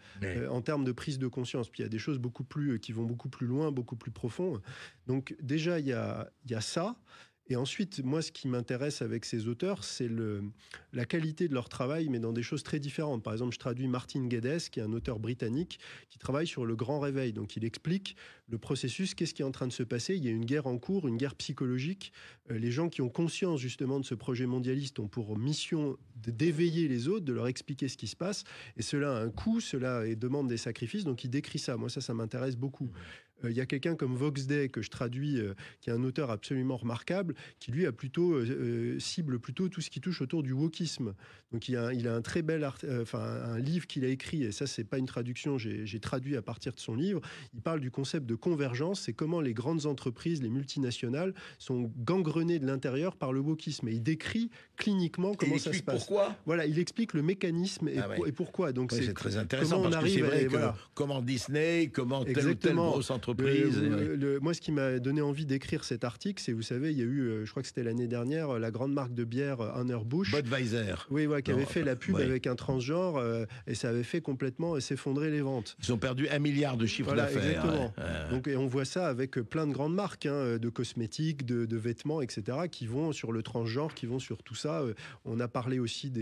en termes de prise de conscience. Puis il y a des choses qui vont beaucoup plus loin, beaucoup plus profond. Donc déjà, il y a ça. Et ensuite, moi, ce qui m'intéresse avec ces auteurs, c'est la qualité de leur travail, mais dans des choses très différentes. Par exemple, je traduis Martin Guedes, qui est un auteur britannique, qui travaille sur le grand réveil. Donc, il explique le processus, qu'est-ce qui est en train de se passer. Il y a une guerre en cours, une guerre psychologique. Les gens qui ont conscience, justement, de ce projet mondialiste ont pour mission d'éveiller les autres, de leur expliquer ce qui se passe. Et cela a un coût, cela demande des sacrifices. Donc, il décrit ça. Moi, ça m'intéresse beaucoup. Il y a quelqu'un comme Voxday, que je traduis, qui est un auteur absolument remarquable, qui lui cible plutôt tout ce qui touche autour du wokisme. Donc il a un très bel un livre qu'il a écrit, et ça c'est pas une traduction, j'ai traduit à partir de son livre. Il parle du concept de convergence, c'est comment les grandes entreprises, les multinationales, sont gangrenées de l'intérieur par le wokisme. Et il décrit cliniquement comment ça se passe. Pourquoi ? Voilà, il explique le mécanisme et pourquoi. Donc c'est très intéressant, parce que c'est vrai que comment Disney, comment telle ou telle grosse entreprise. Moi, ce qui m'a donné envie d'écrire cet article, c'est, vous savez, il y a eu, je crois que c'était l'année dernière, la grande marque de bière Anheuser-Busch. Budweiser. Oui, qui avait fait la pub avec un transgenre, et ça avait fait complètement s'effondrer les ventes. Ils ont perdu 1 milliard de chiffre d'affaires. Exactement. Donc, et on voit ça avec plein de grandes marques, de cosmétiques, de vêtements, etc., qui vont sur le transgenre, qui vont sur tout ça. On a parlé aussi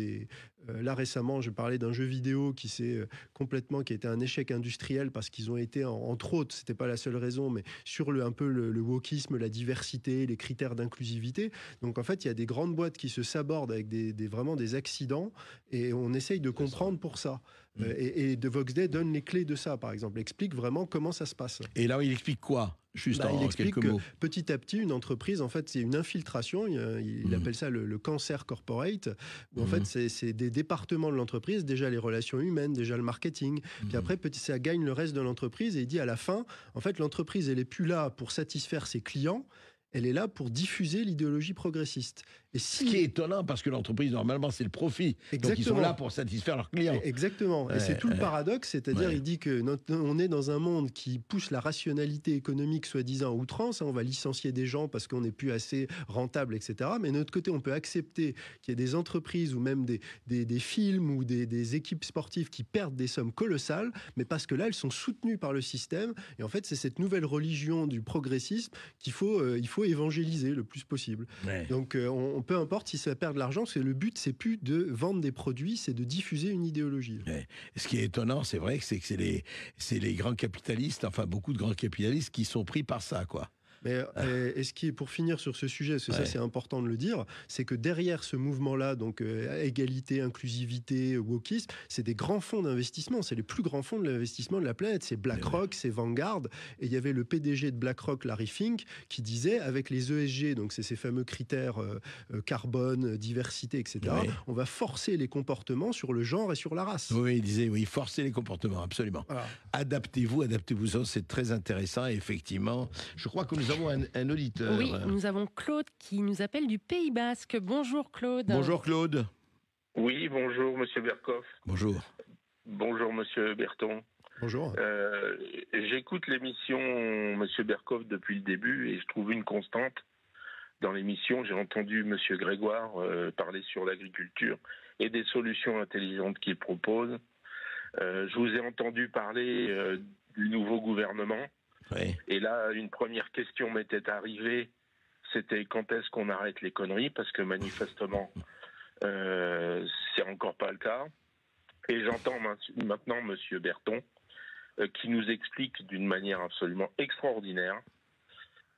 là récemment, je parlais d'un jeu vidéo qui a été un échec industriel parce qu'ils ont été, entre autres, c'était pas la seule raison, mais sur un peu le wokisme, la diversité, les critères d'inclusivité. Donc en fait, il y a des grandes boîtes qui se sabordent avec vraiment des accidents, et on essaye de comprendre pour ça. Et de Voxday donne les clés de ça, par exemple, explique vraiment comment ça se passe. Et là, il explique quoi ? Juste il en explique quelques que mots. petit à petit, une entreprise, en fait, c'est une infiltration. Il appelle ça le cancer corporate. Où en fait, c'est des départements de l'entreprise, déjà les relations humaines, déjà le marketing. Puis après, ça gagne le reste de l'entreprise. Et il dit à la fin, en fait, l'entreprise, elle est plus là pour satisfaire ses clients. Elle est là pour diffuser l'idéologie progressiste. Et Ce qui est étonnant, parce que l'entreprise, normalement, c'est le profit. Donc, ils sont là pour satisfaire leurs clients. Exactement. Et c'est tout le paradoxe. C'est-à-dire, il dit que on est dans un monde qui pousse la rationalité économique, soi-disant, à outrance. On va licencier des gens parce qu'on n'est plus assez rentable, etc. Mais de notre côté, on peut accepter qu'il y ait des entreprises ou même des films ou des équipes sportives qui perdent des sommes colossales, mais parce que là, elles sont soutenues par le système. Et en fait, c'est cette nouvelle religion du progressisme qu'il faut évangéliser le plus possible. Donc, peu importe si ça perd de l'argent, parce que le but, c'est plus de vendre des produits, c'est de diffuser une idéologie. Ce qui est étonnant, c'est vrai, c'est que c'est les grands capitalistes, enfin beaucoup de grands capitalistes qui sont pris par ça, quoi. Mais et ce qui est, pour finir sur ce sujet, parce que ça c'est important de le dire, c'est que derrière ce mouvement-là, donc égalité, inclusivité, wokisme, c'est des grands fonds d'investissement, c'est les plus grands fonds de l'investissement de la planète, c'est BlackRock, c'est Vanguard, et il y avait le PDG de BlackRock, Larry Fink, qui disait avec les ESG, donc c'est ces fameux critères carbone, diversité, etc., on va forcer les comportements sur le genre et sur la race. Oui, il disait, forcer les comportements, absolument. Voilà. Adaptez-vous, c'est très intéressant, et effectivement, je crois que nous avons un auditeur. Oui, nous avons Claude qui nous appelle du Pays Basque. Bonjour Claude. Bonjour Claude. Oui, bonjour Monsieur Berkoff. Bonjour. Bonjour Monsieur Berton. Bonjour. J'écoute l'émission Monsieur Berkoff depuis le début et je trouve une constante dans l'émission. J'ai entendu Monsieur Grégoire parler sur l'agriculture et des solutions intelligentes qu'il propose. Je vous ai entendu parler du nouveau gouvernement. Oui. Et là, une première question m'était arrivée, c'était quand est-ce qu'on arrête les conneries, parce que manifestement, c'est encore pas le cas. Et j'entends maintenant Monsieur Berton qui nous explique d'une manière absolument extraordinaire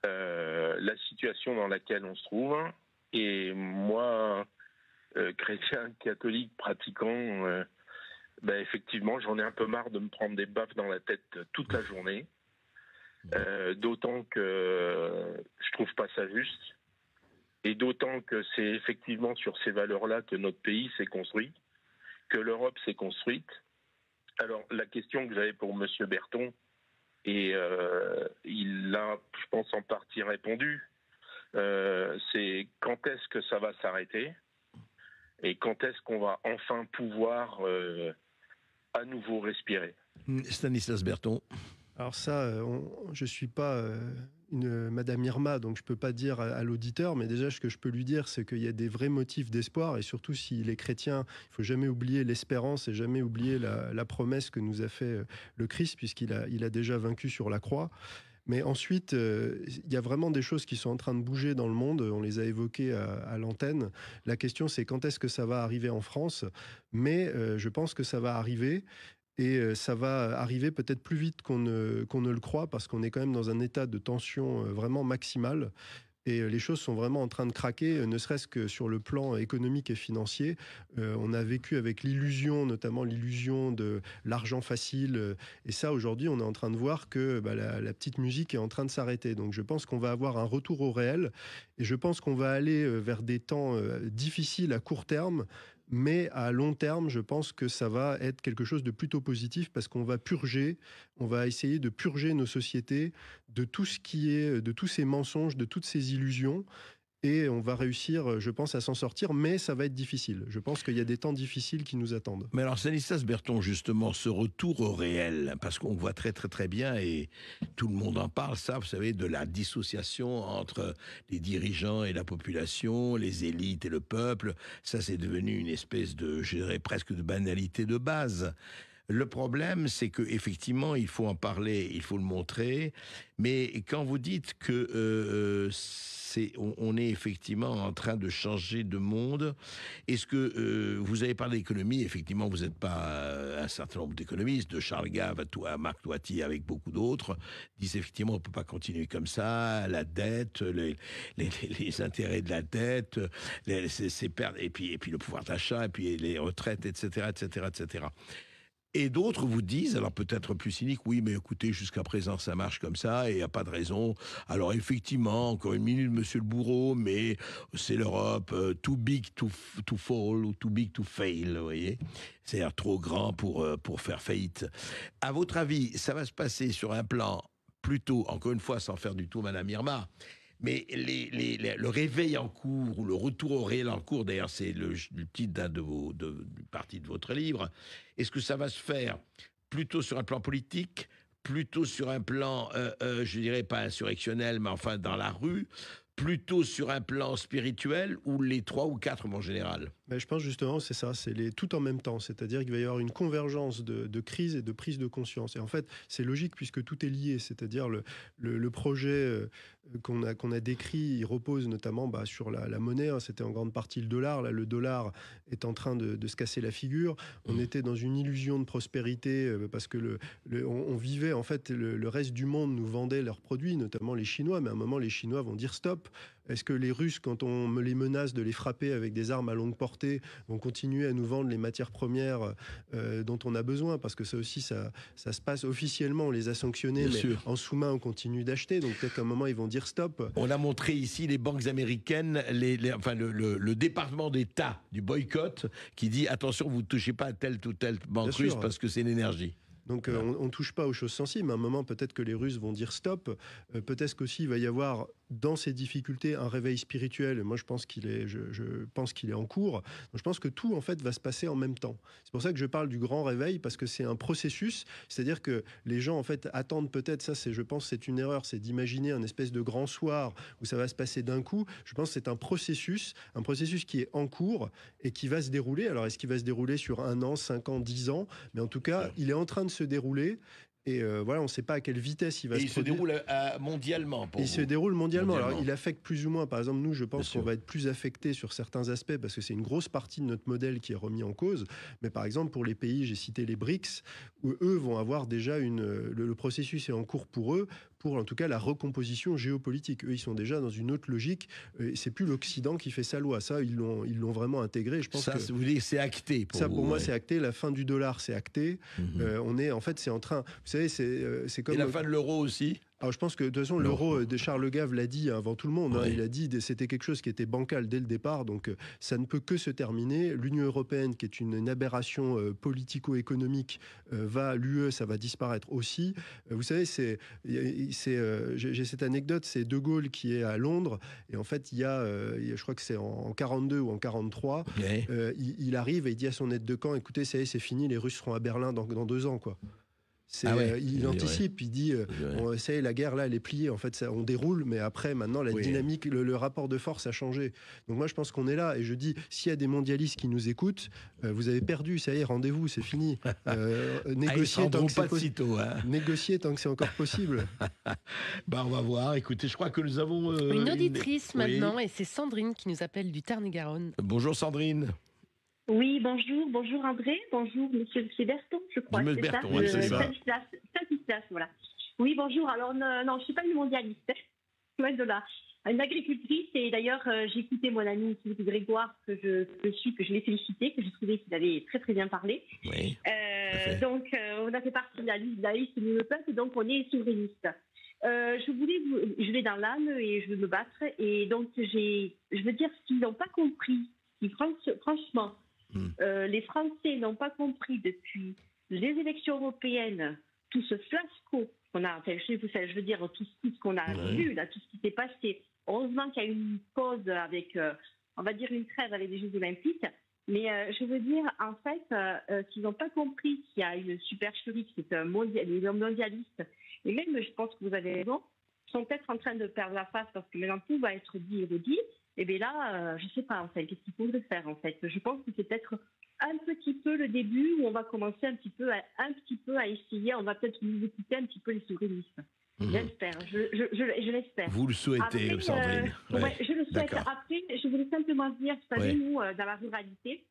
la situation dans laquelle on se trouve. Et moi, chrétien, catholique, pratiquant, effectivement, j'en ai un peu marre de me prendre des baffes dans la tête toute la journée. D'autant que je trouve pas ça juste, et d'autant que c'est effectivement sur ces valeurs-là que notre pays s'est construit, que l'Europe s'est construite. Alors la question que j'avais pour Monsieur Berton, et il a, je pense, en partie répondu, c'est quand est-ce que ça va s'arrêter et quand est-ce qu'on va enfin pouvoir à nouveau respirer. Stanislas Berton. Alors ça, je ne suis pas une Madame Irma, donc je ne peux pas dire à l'auditeur, mais déjà ce que je peux lui dire, c'est qu'il y a des vrais motifs d'espoir, et surtout s'il est chrétien, il ne faut jamais oublier l'espérance et jamais oublier la promesse que nous a fait le Christ, puisqu'il a déjà vaincu sur la croix. Mais ensuite, il y a vraiment des choses qui sont en train de bouger dans le monde. On les a évoquées à l'antenne. La question, c'est quand est-ce que ça va arriver en France ? Mais je pense que ça va arriver. Et ça va arriver peut-être plus vite qu'on ne le croit, parce qu'on est quand même dans un état de tension vraiment maximale. Et les choses sont vraiment en train de craquer, ne serait-ce que sur le plan économique et financier. On a vécu avec l'illusion, notamment l'illusion de l'argent facile. Et ça, aujourd'hui, on est en train de voir que la petite musique est en train de s'arrêter. Donc je pense qu'on va avoir un retour au réel. Et je pense qu'on va aller vers des temps difficiles à court terme. Mais à long terme, je pense que ça va être quelque chose de plutôt positif, parce qu'on va purger, on va essayer de purger nos sociétés de tout ce qui est, de tous ces mensonges, de toutes ces illusions. Et on va réussir, je pense, à s'en sortir, mais ça va être difficile. Je pense qu'il y a des temps difficiles qui nous attendent. Mais alors, Stanislas Berton, justement, ce retour au réel, parce qu'on voit très très très bien, et tout le monde en parle, ça, vous savez, de la dissociation entre les dirigeants et la population, les élites et le peuple, ça c'est devenu une espèce de, je dirais, presque de banalité de base. Le problème, c'est que effectivement, il faut en parler, il faut le montrer, mais quand vous dites que on est effectivement en train de changer de monde, est-ce que vous avez parlé d'économie, effectivement, vous n'êtes pas un certain nombre d'économistes, de Charles Gave à Marc Toiti, avec beaucoup d'autres, disent effectivement on ne peut pas continuer comme ça, la dette, les intérêts de la dette, et puis le pouvoir d'achat, et puis les retraites, etc., etc., etc. Et d'autres vous disent, alors peut-être plus cyniques, oui, mais écoutez, jusqu'à présent, ça marche comme ça et il n'y a pas de raison. Alors effectivement, encore une minute, monsieur le bourreau, mais c'est l'Europe, too big to fall ou too big to fail, vous voyez. C'est-à-dire trop grand pour faire faillite. À votre avis, ça va se passer sur un plan plutôt, encore une fois, sans faire du tout Madame Irma, mais le réveil en cours ou le retour au réel en cours, d'ailleurs c'est le titre du parti de votre livre, est-ce que ça va se faire plutôt sur un plan politique, plutôt sur un plan, je dirais pas insurrectionnel, mais enfin dans la rue, plutôt sur un plan spirituel ou les 3 ou 4 en général? Mais je pense justement, c'est ça, c'est tout en même temps. C'est-à-dire qu'il va y avoir une convergence de crise et de prise de conscience. Et en fait, c'est logique puisque tout est lié. C'est-à-dire le projet qu'on a décrit, il repose notamment sur la monnaie. Hein. C'était en grande partie le dollar. Là, le dollar est en train de se casser la figure. On était dans une illusion de prospérité parce que on vivait, en fait, le reste du monde nous vendait leurs produits, notamment les Chinois. Mais à un moment, les Chinois vont dire stop. Est-ce que les Russes, quand on les menace de les frapper avec des armes à longue portée, vont continuer à nous vendre les matières premières dont on a besoin? Parce que ça aussi, ça se passe officiellement, on les a sanctionnés, mais en sous-main, on continue d'acheter. Donc peut-être qu'à un moment, ils vont dire stop. On a montré ici les banques américaines, enfin le département d'État du boycott qui dit attention, vous ne touchez pas à telle ou telle banque russe parce que c'est l'énergie. Donc on ne touche pas aux choses sensibles, mais à un moment peut-être que les Russes vont dire stop, peut-être qu'aussi il va y avoir dans ces difficultés un réveil spirituel. Moi je pense qu'il est en cours. Donc, je pense que tout en fait va se passer en même temps. C'est pour ça que je parle du grand réveil, parce que c'est un processus, c'est-à-dire que les gens en fait attendent peut-être, je pense c'est une erreur, c'est d'imaginer un espèce de grand soir où ça va se passer d'un coup. Je pense que c'est un processus qui est en cours et qui va se dérouler. Alors est-ce qu'il va se dérouler sur 1 an, 5 ans, 10 ans? Mais en tout cas, il est en train de se dérouler. Et voilà, on ne sait pas à quelle vitesse il va se produire. Il se déroule mondialement pour vous. Il se déroule mondialement. Alors, il affecte plus ou moins. Par exemple, nous, je pense qu'on va être plus affecté sur certains aspects parce que c'est une grosse partie de notre modèle qui est remis en cause. Mais par exemple, pour les pays, j'ai cité les BRICS, où eux vont avoir déjà le processus est en cours pour eux, pour en tout cas la recomposition géopolitique. Eux, ils sont déjà dans une autre logique. C'est plus l'Occident qui fait sa loi. Ça, ils l'ont vraiment intégré. Je pense ça, vous voulez, c'est acté pour ça, vous, pour moi, c'est acté. La fin du dollar, c'est acté. On est, en fait, c'est en train. Vous savez, c'est comme. Et la fin de l'euro aussi. Alors, je pense que de toute façon, l'euro, Charles Gave l'a dit avant tout le monde. Hein, il a dit que c'était quelque chose qui était bancal dès le départ. Donc, ça ne peut que se terminer. L'Union européenne, qui est une aberration politico-économique, l'UE, ça va disparaître aussi. Vous savez, j'ai cette anecdote, c'est De Gaulle qui est à Londres. Et en fait, je crois que c'est en 42 ou en 43, il arrive et il dit à son aide de camp, écoutez, ça y est, c'est fini, les Russes seront à Berlin dans 2 ans, quoi. Il anticipe, il dit ça y est, la guerre là elle est pliée, en fait on déroule, mais après maintenant la dynamique, le rapport de force a changé. Donc moi je pense qu'on est là, et je dis s'il y a des mondialistes qui nous écoutent, vous avez perdu, ça y est, rendez-vous, c'est fini. Négocier tant que c'est possible. Négocier tant que c'est encore possible. On va voir. Écoutez, je crois que nous avons une auditrice maintenant, et c'est Sandrine qui nous appelle du Tarn-et-Garonne. Bonjour Sandrine. Oui, bonjour André, bonjour Monsieur Berton, je crois. Monsieur Berton, Stanislas, voilà. Oui, bonjour. Alors non, je suis pas une mondialiste, loin de là. Une agricultrice, et d'ailleurs j'ai écouté mon ami Grégoire que je l'ai félicité, que je trouvais qu'il avait très très bien parlé. Oui. Donc on a fait partie de la liste du peuple, donc on est souverainiste. Je vais dans l'âme et je veux me battre, et donc je veux dire, s'ils n'ont pas compris, franchement. Les Français n'ont pas compris depuis les élections européennes tout ce fiasco qu'on a, je veux dire tout ce qu'on a vu, là, tout ce qui s'est passé. Heureusement qu'il y a eu une pause avec, on va dire une trêve avec les Jeux Olympiques, mais je veux dire, en fait, s'ils n'ont pas compris qu'il y a une supercherie, qui est les mondialistes, et même, je pense que vous avez raison, sont peut-être en train de perdre la face parce que maintenant tout va être dit et redit. Et bien là, je ne sais pas en fait, qu'est-ce qu'il faudrait faire en fait. Je pense que c'est peut-être un petit peu le début où on va commencer un petit peu à essayer, on va peut-être nous écouter un petit peu les souverainistes. J'espère, je l'espère. Vous le souhaitez, après, Sandrine je le souhaite. D'accord. Après, je voulais simplement dire, vous savez, nous, dans la ruralité,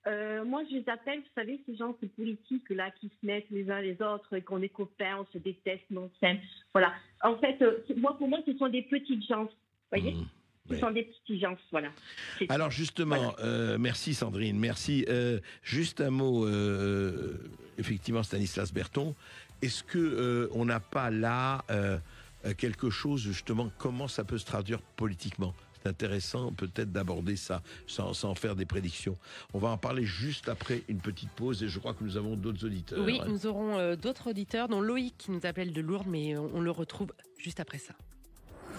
moi je les appelle, vous savez, ces gens, ces politiques là qui se mettent les uns les autres, et qu'on est copains, on se déteste, mais on s'aime. Voilà. En fait, pour moi, ce sont des petites gens, vous voyez. Ce sont des exigences, voilà. Alors justement, merci Sandrine, merci. Juste un mot, effectivement, Stanislas Berton, est-ce que on n'a pas là quelque chose, justement, comment ça peut se traduire politiquement ? C'est intéressant peut-être d'aborder ça sans faire des prédictions. On va en parler juste après une petite pause et je crois que nous avons d'autres auditeurs. Oui, nous aurons d'autres auditeurs, dont Loïc qui nous appelle de Lourdes, mais on le retrouve juste après ça.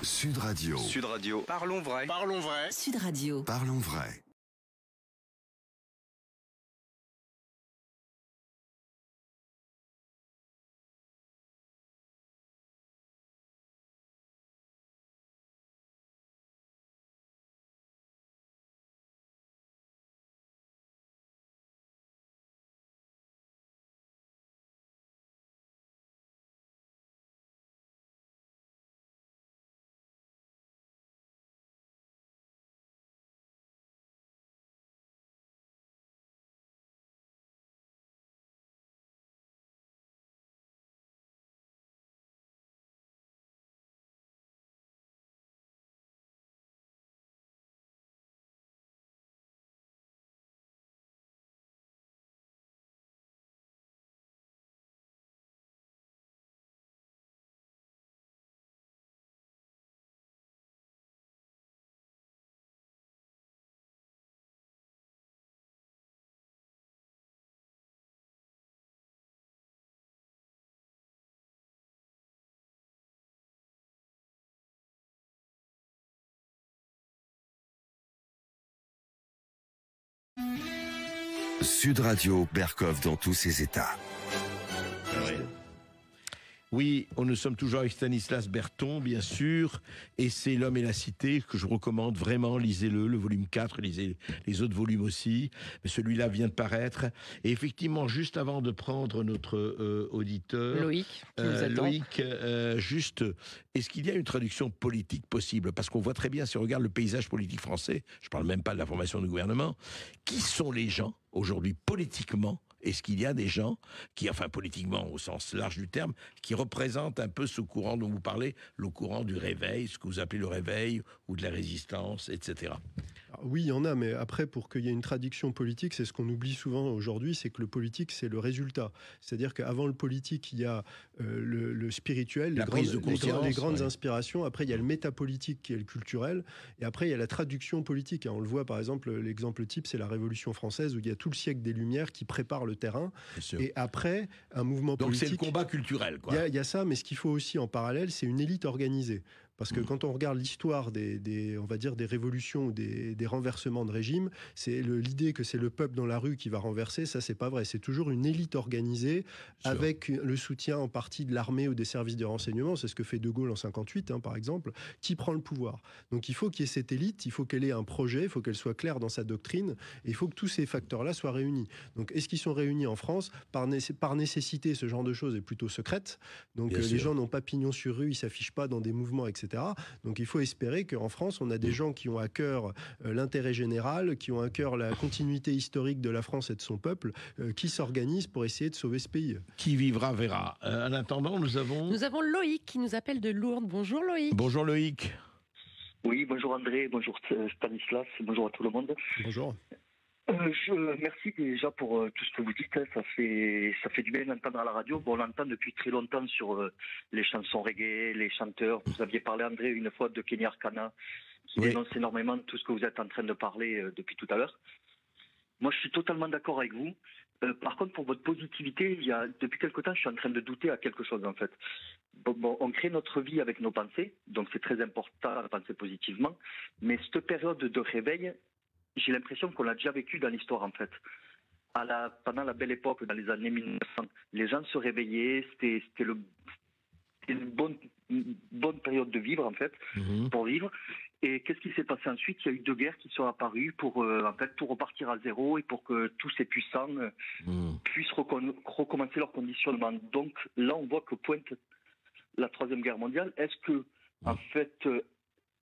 Sud Radio. Sud Radio. Parlons vrai. Parlons vrai. Sud Radio. Parlons vrai. Sud Radio, Berkov dans tous ses états. Oui, nous sommes toujours avec Stanislas Berton, bien sûr, et c'est L'Homme et la Cité que je recommande vraiment, lisez-le, le volume 4, lisez les autres volumes aussi, mais celui-là vient de paraître. Et effectivement, juste avant de prendre notre auditeur, Loïc, qui nous attend. Loïc, juste, est-ce qu'il y a une traduction politique possible ? Parce qu'on voit très bien, si on regarde le paysage politique français, je ne parle même pas de la formation du gouvernement, qui sont les gens, aujourd'hui, politiquement ? Est-ce qu'il y a des gens qui, enfin politiquement au sens large du terme, qui représentent un peu ce courant dont vous parlez, le courant du réveil, ce que vous appelez le réveil, ou de la résistance, etc. Alors, oui, il y en a, mais après, pour qu'il y ait une traduction politique, c'est ce qu'on oublie souvent aujourd'hui, c'est que le politique, c'est le résultat. C'est-à-dire qu'avant le politique, il y a le spirituel, les grandes inspirations, après il y a le métapolitique qui est le culturel, et après il y a la traduction politique. On le voit par exemple, l'exemple type, c'est la Révolution française, où il y a tout le siècle des Lumières qui prépare le terrain, et après un mouvement politique. Donc c'est le combat culturel, quoi. Il y a ça, mais ce qu'il faut aussi en parallèle, c'est une élite organisée. Parce que quand on regarde l'histoire on va dire des révolutions ou des renversements de régime, c'est l'idée que c'est le peuple dans la rue qui va renverser, ça c'est pas vrai. C'est toujours une élite organisée avec le soutien en partie de l'armée ou des services de renseignement. C'est ce que fait De Gaulle en 58, par exemple, qui prend le pouvoir. Donc il faut qu'il y ait cette élite, il faut qu'elle ait un projet, il faut qu'elle soit claire dans sa doctrine, et il faut que tous ces facteurs-là soient réunis. Donc est-ce qu'ils sont réunis en France ? Par nécessité, ce genre de choses est plutôt secrète. Donc les gens n'ont pas pignon sur rue, ils s'affichent pas dans des mouvements, etc. Donc il faut espérer qu'en France, on a des gens qui ont à cœur l'intérêt général, qui ont à cœur la continuité historique de la France et de son peuple, qui s'organisent pour essayer de sauver ce pays. Qui vivra verra. En attendant, nous avons Loïc qui nous appelle de Lourdes. Bonjour Loïc. Bonjour Loïc. Oui, bonjour André, bonjour Stanislas, bonjour à tout le monde. Bonjour. Merci déjà pour tout ce que vous dites. Ça fait du bien d'entendre à la radio. Bon, on l'entend depuis très longtemps sur les chansons reggae, les chanteurs. Vous aviez parlé, André, une fois de Kenny Arcana, qui dénonce énormément tout ce que vous êtes en train de parler depuis tout à l'heure. Moi, je suis totalement d'accord avec vous. Par contre, pour votre positivité, depuis quelque temps, je suis en train de douter à quelque chose, en fait. Bon, on crée notre vie avec nos pensées, donc c'est très important de penser positivement. Mais cette période de réveil, j'ai l'impression qu'on l'a déjà vécu dans l'histoire, en fait. Pendant la belle époque, dans les années 1900, les gens se réveillaient, c'était une bonne période de vivre, en fait, pour vivre. Et qu'est-ce qui s'est passé ensuite ? Il y a eu deux guerres qui sont apparues pour, en fait, tout repartir à zéro et pour que tous ces puissants puissent recommencer leur conditionnement. Donc là, on voit que pointe la Troisième Guerre mondiale. Est-ce que, en fait,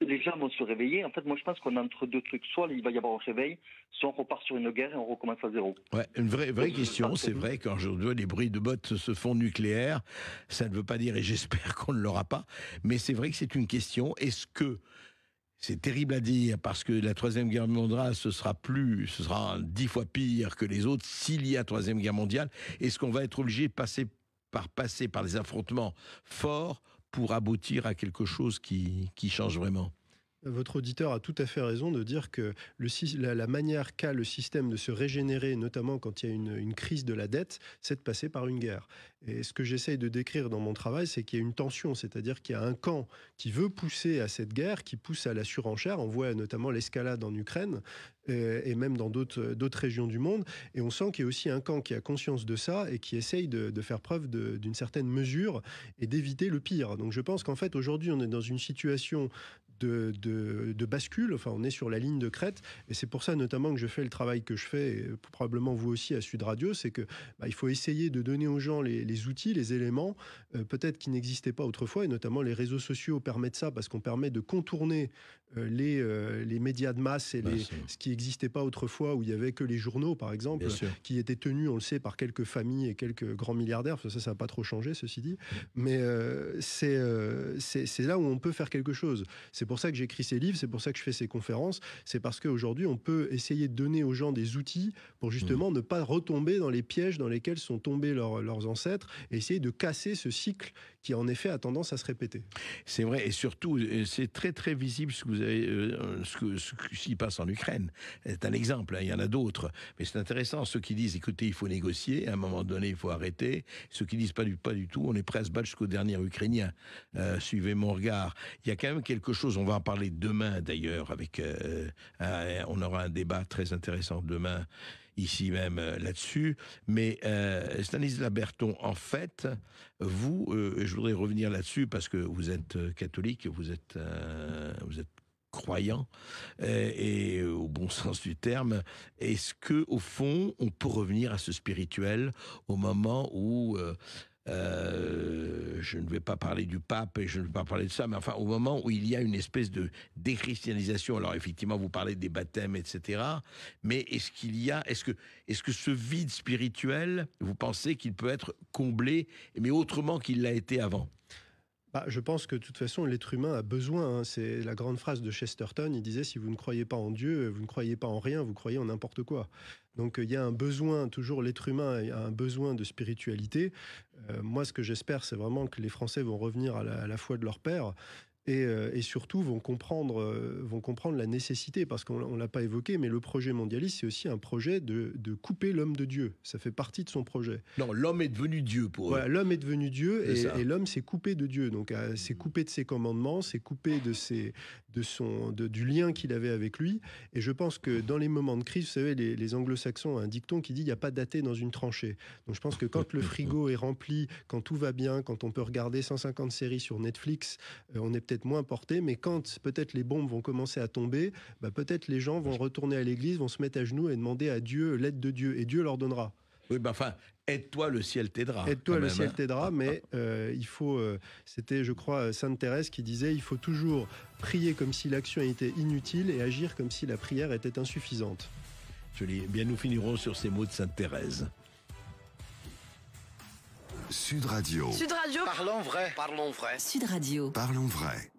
les gens vont se réveiller? En fait, moi, je pense qu'on est entre deux trucs. Soit il va y avoir un réveil, soit on repart sur une guerre et on recommence à zéro. Ouais, une vraie question. C'est vrai qu'aujourd'hui, les bruits de bottes se font nucléaires. Ça ne veut pas dire, et j'espère qu'on ne l'aura pas, mais c'est vrai que c'est une question. Est-ce que C'est terrible à dire parce que la Troisième Guerre mondiale, ce sera 10 fois pire que les autres s'il y a Troisième Guerre mondiale. Est-ce qu'on va être obligé de passer par des affrontements forts pour aboutir à quelque chose qui change vraiment ? Votre auditeur a tout à fait raison de dire que la manière qu'a le système de se régénérer, notamment quand il y a une crise de la dette, c'est de passer par une guerre. Et ce que j'essaye de décrire dans mon travail, c'est qu'il y a une tension, c'est-à-dire qu'il y a un camp qui veut pousser à cette guerre, qui pousse à la surenchère. On voit notamment l'escalade en Ukraine et même dans d'autres régions du monde. Et on sent qu'il y a aussi un camp qui a conscience de ça et qui essaye de faire preuve d'une certaine mesure et d'éviter le pire. Donc je pense qu'en fait, aujourd'hui, on est dans une situation de bascule, enfin on est sur la ligne de crête, et c'est pour ça notamment que je fais le travail que je fais, et probablement vous aussi à Sud Radio, c'est que il faut essayer de donner aux gens les outils, les éléments, peut-être qui n'existaient pas autrefois, et notamment les réseaux sociaux permettent ça, parce qu'on permet de contourner les médias de masse et ce qui n'existait pas autrefois, où il y avait que les journaux par exemple, qui étaient tenus, on le sait, par quelques familles et quelques grands milliardaires. Ça n'a pas trop changé, ceci dit, mais c'est là où on peut faire quelque chose. C'est pour ça que j'écris ces livres, c'est pour ça que je fais ces conférences, c'est parce qu'aujourd'hui on peut essayer de donner aux gens des outils pour justement ne pas retomber dans les pièges dans lesquels sont tombés leurs ancêtres, et essayer de casser ce cycle qui en effet a tendance à se répéter. C'est vrai, et surtout c'est très très visible ce que vous avez, ce qui s'y passe en Ukraine. C'est un exemple, hein, il y en a d'autres, mais c'est intéressant. Ceux qui disent écoutez, il faut négocier, à un moment donné il faut arrêter. Ceux qui disent pas du tout, on est prêt à se battre jusqu'au dernier Ukrainien. Suivez mon regard. Il y a quand même quelque chose, on va en parler demain d'ailleurs, avec on aura un débat très intéressant demain ici même là-dessus, mais Stanislas Berthon, en fait, vous, je voudrais revenir là-dessus parce que vous êtes catholique, vous êtes croyant, et au bon sens du terme. Est-ce que, au fond, on peut revenir à ce spirituel au moment où je ne vais pas parler du pape et je ne vais pas parler de ça, mais enfin au moment où il y a une espèce de déchristianisation. Alors effectivement vous parlez des baptêmes, etc. Mais est-ce que ce vide spirituel, vous pensez qu'il peut être comblé, mais autrement qu'il l'a été avant ? Je pense que de toute façon, l'être humain a besoin, hein, c'est la grande phrase de Chesterton, il disait « Si vous ne croyez pas en Dieu, vous ne croyez pas en rien, vous croyez en n'importe quoi ». Donc il y a un besoin, toujours l'être humain a un besoin de spiritualité. Moi, ce que j'espère, c'est vraiment que les Français vont revenir à la foi de leur père. Et surtout vont comprendre la nécessité, parce qu'on ne l'a pas évoqué, mais le projet mondialiste, c'est aussi un projet de couper l'homme de Dieu. Ça fait partie de son projet. Non, l'homme est devenu Dieu pour eux. Voilà, l'homme est devenu Dieu, et l'homme s'est coupé de Dieu. Donc, s'est coupé de ses commandements, s'est coupé du lien qu'il avait avec lui. Et je pense que dans les moments de crise, vous savez, les anglo-saxons ont un dicton qui dit « il n'y a pas d'athée dans une tranchée ». Donc je pense que quand le frigo est rempli, quand tout va bien, quand on peut regarder 150 séries sur Netflix, on est peut-être moins porté, mais quand peut-être les bombes vont commencer à tomber, peut-être les gens vont retourner à l'église, vont se mettre à genoux et demander à Dieu l'aide de Dieu, et Dieu leur donnera. Oui, enfin, aide-toi, le ciel t'aidera. Aide-toi, le ciel t'aidera, mais il faut... c'était, je crois, Sainte Thérèse qui disait « Il faut toujours prier comme si l'action était inutile et agir comme si la prière était insuffisante. » Joli. Bien, nous finirons sur ces mots de Sainte Thérèse. Sud Radio. Sud Radio. Parlons vrai. Parlons vrai. Sud Radio. Parlons vrai.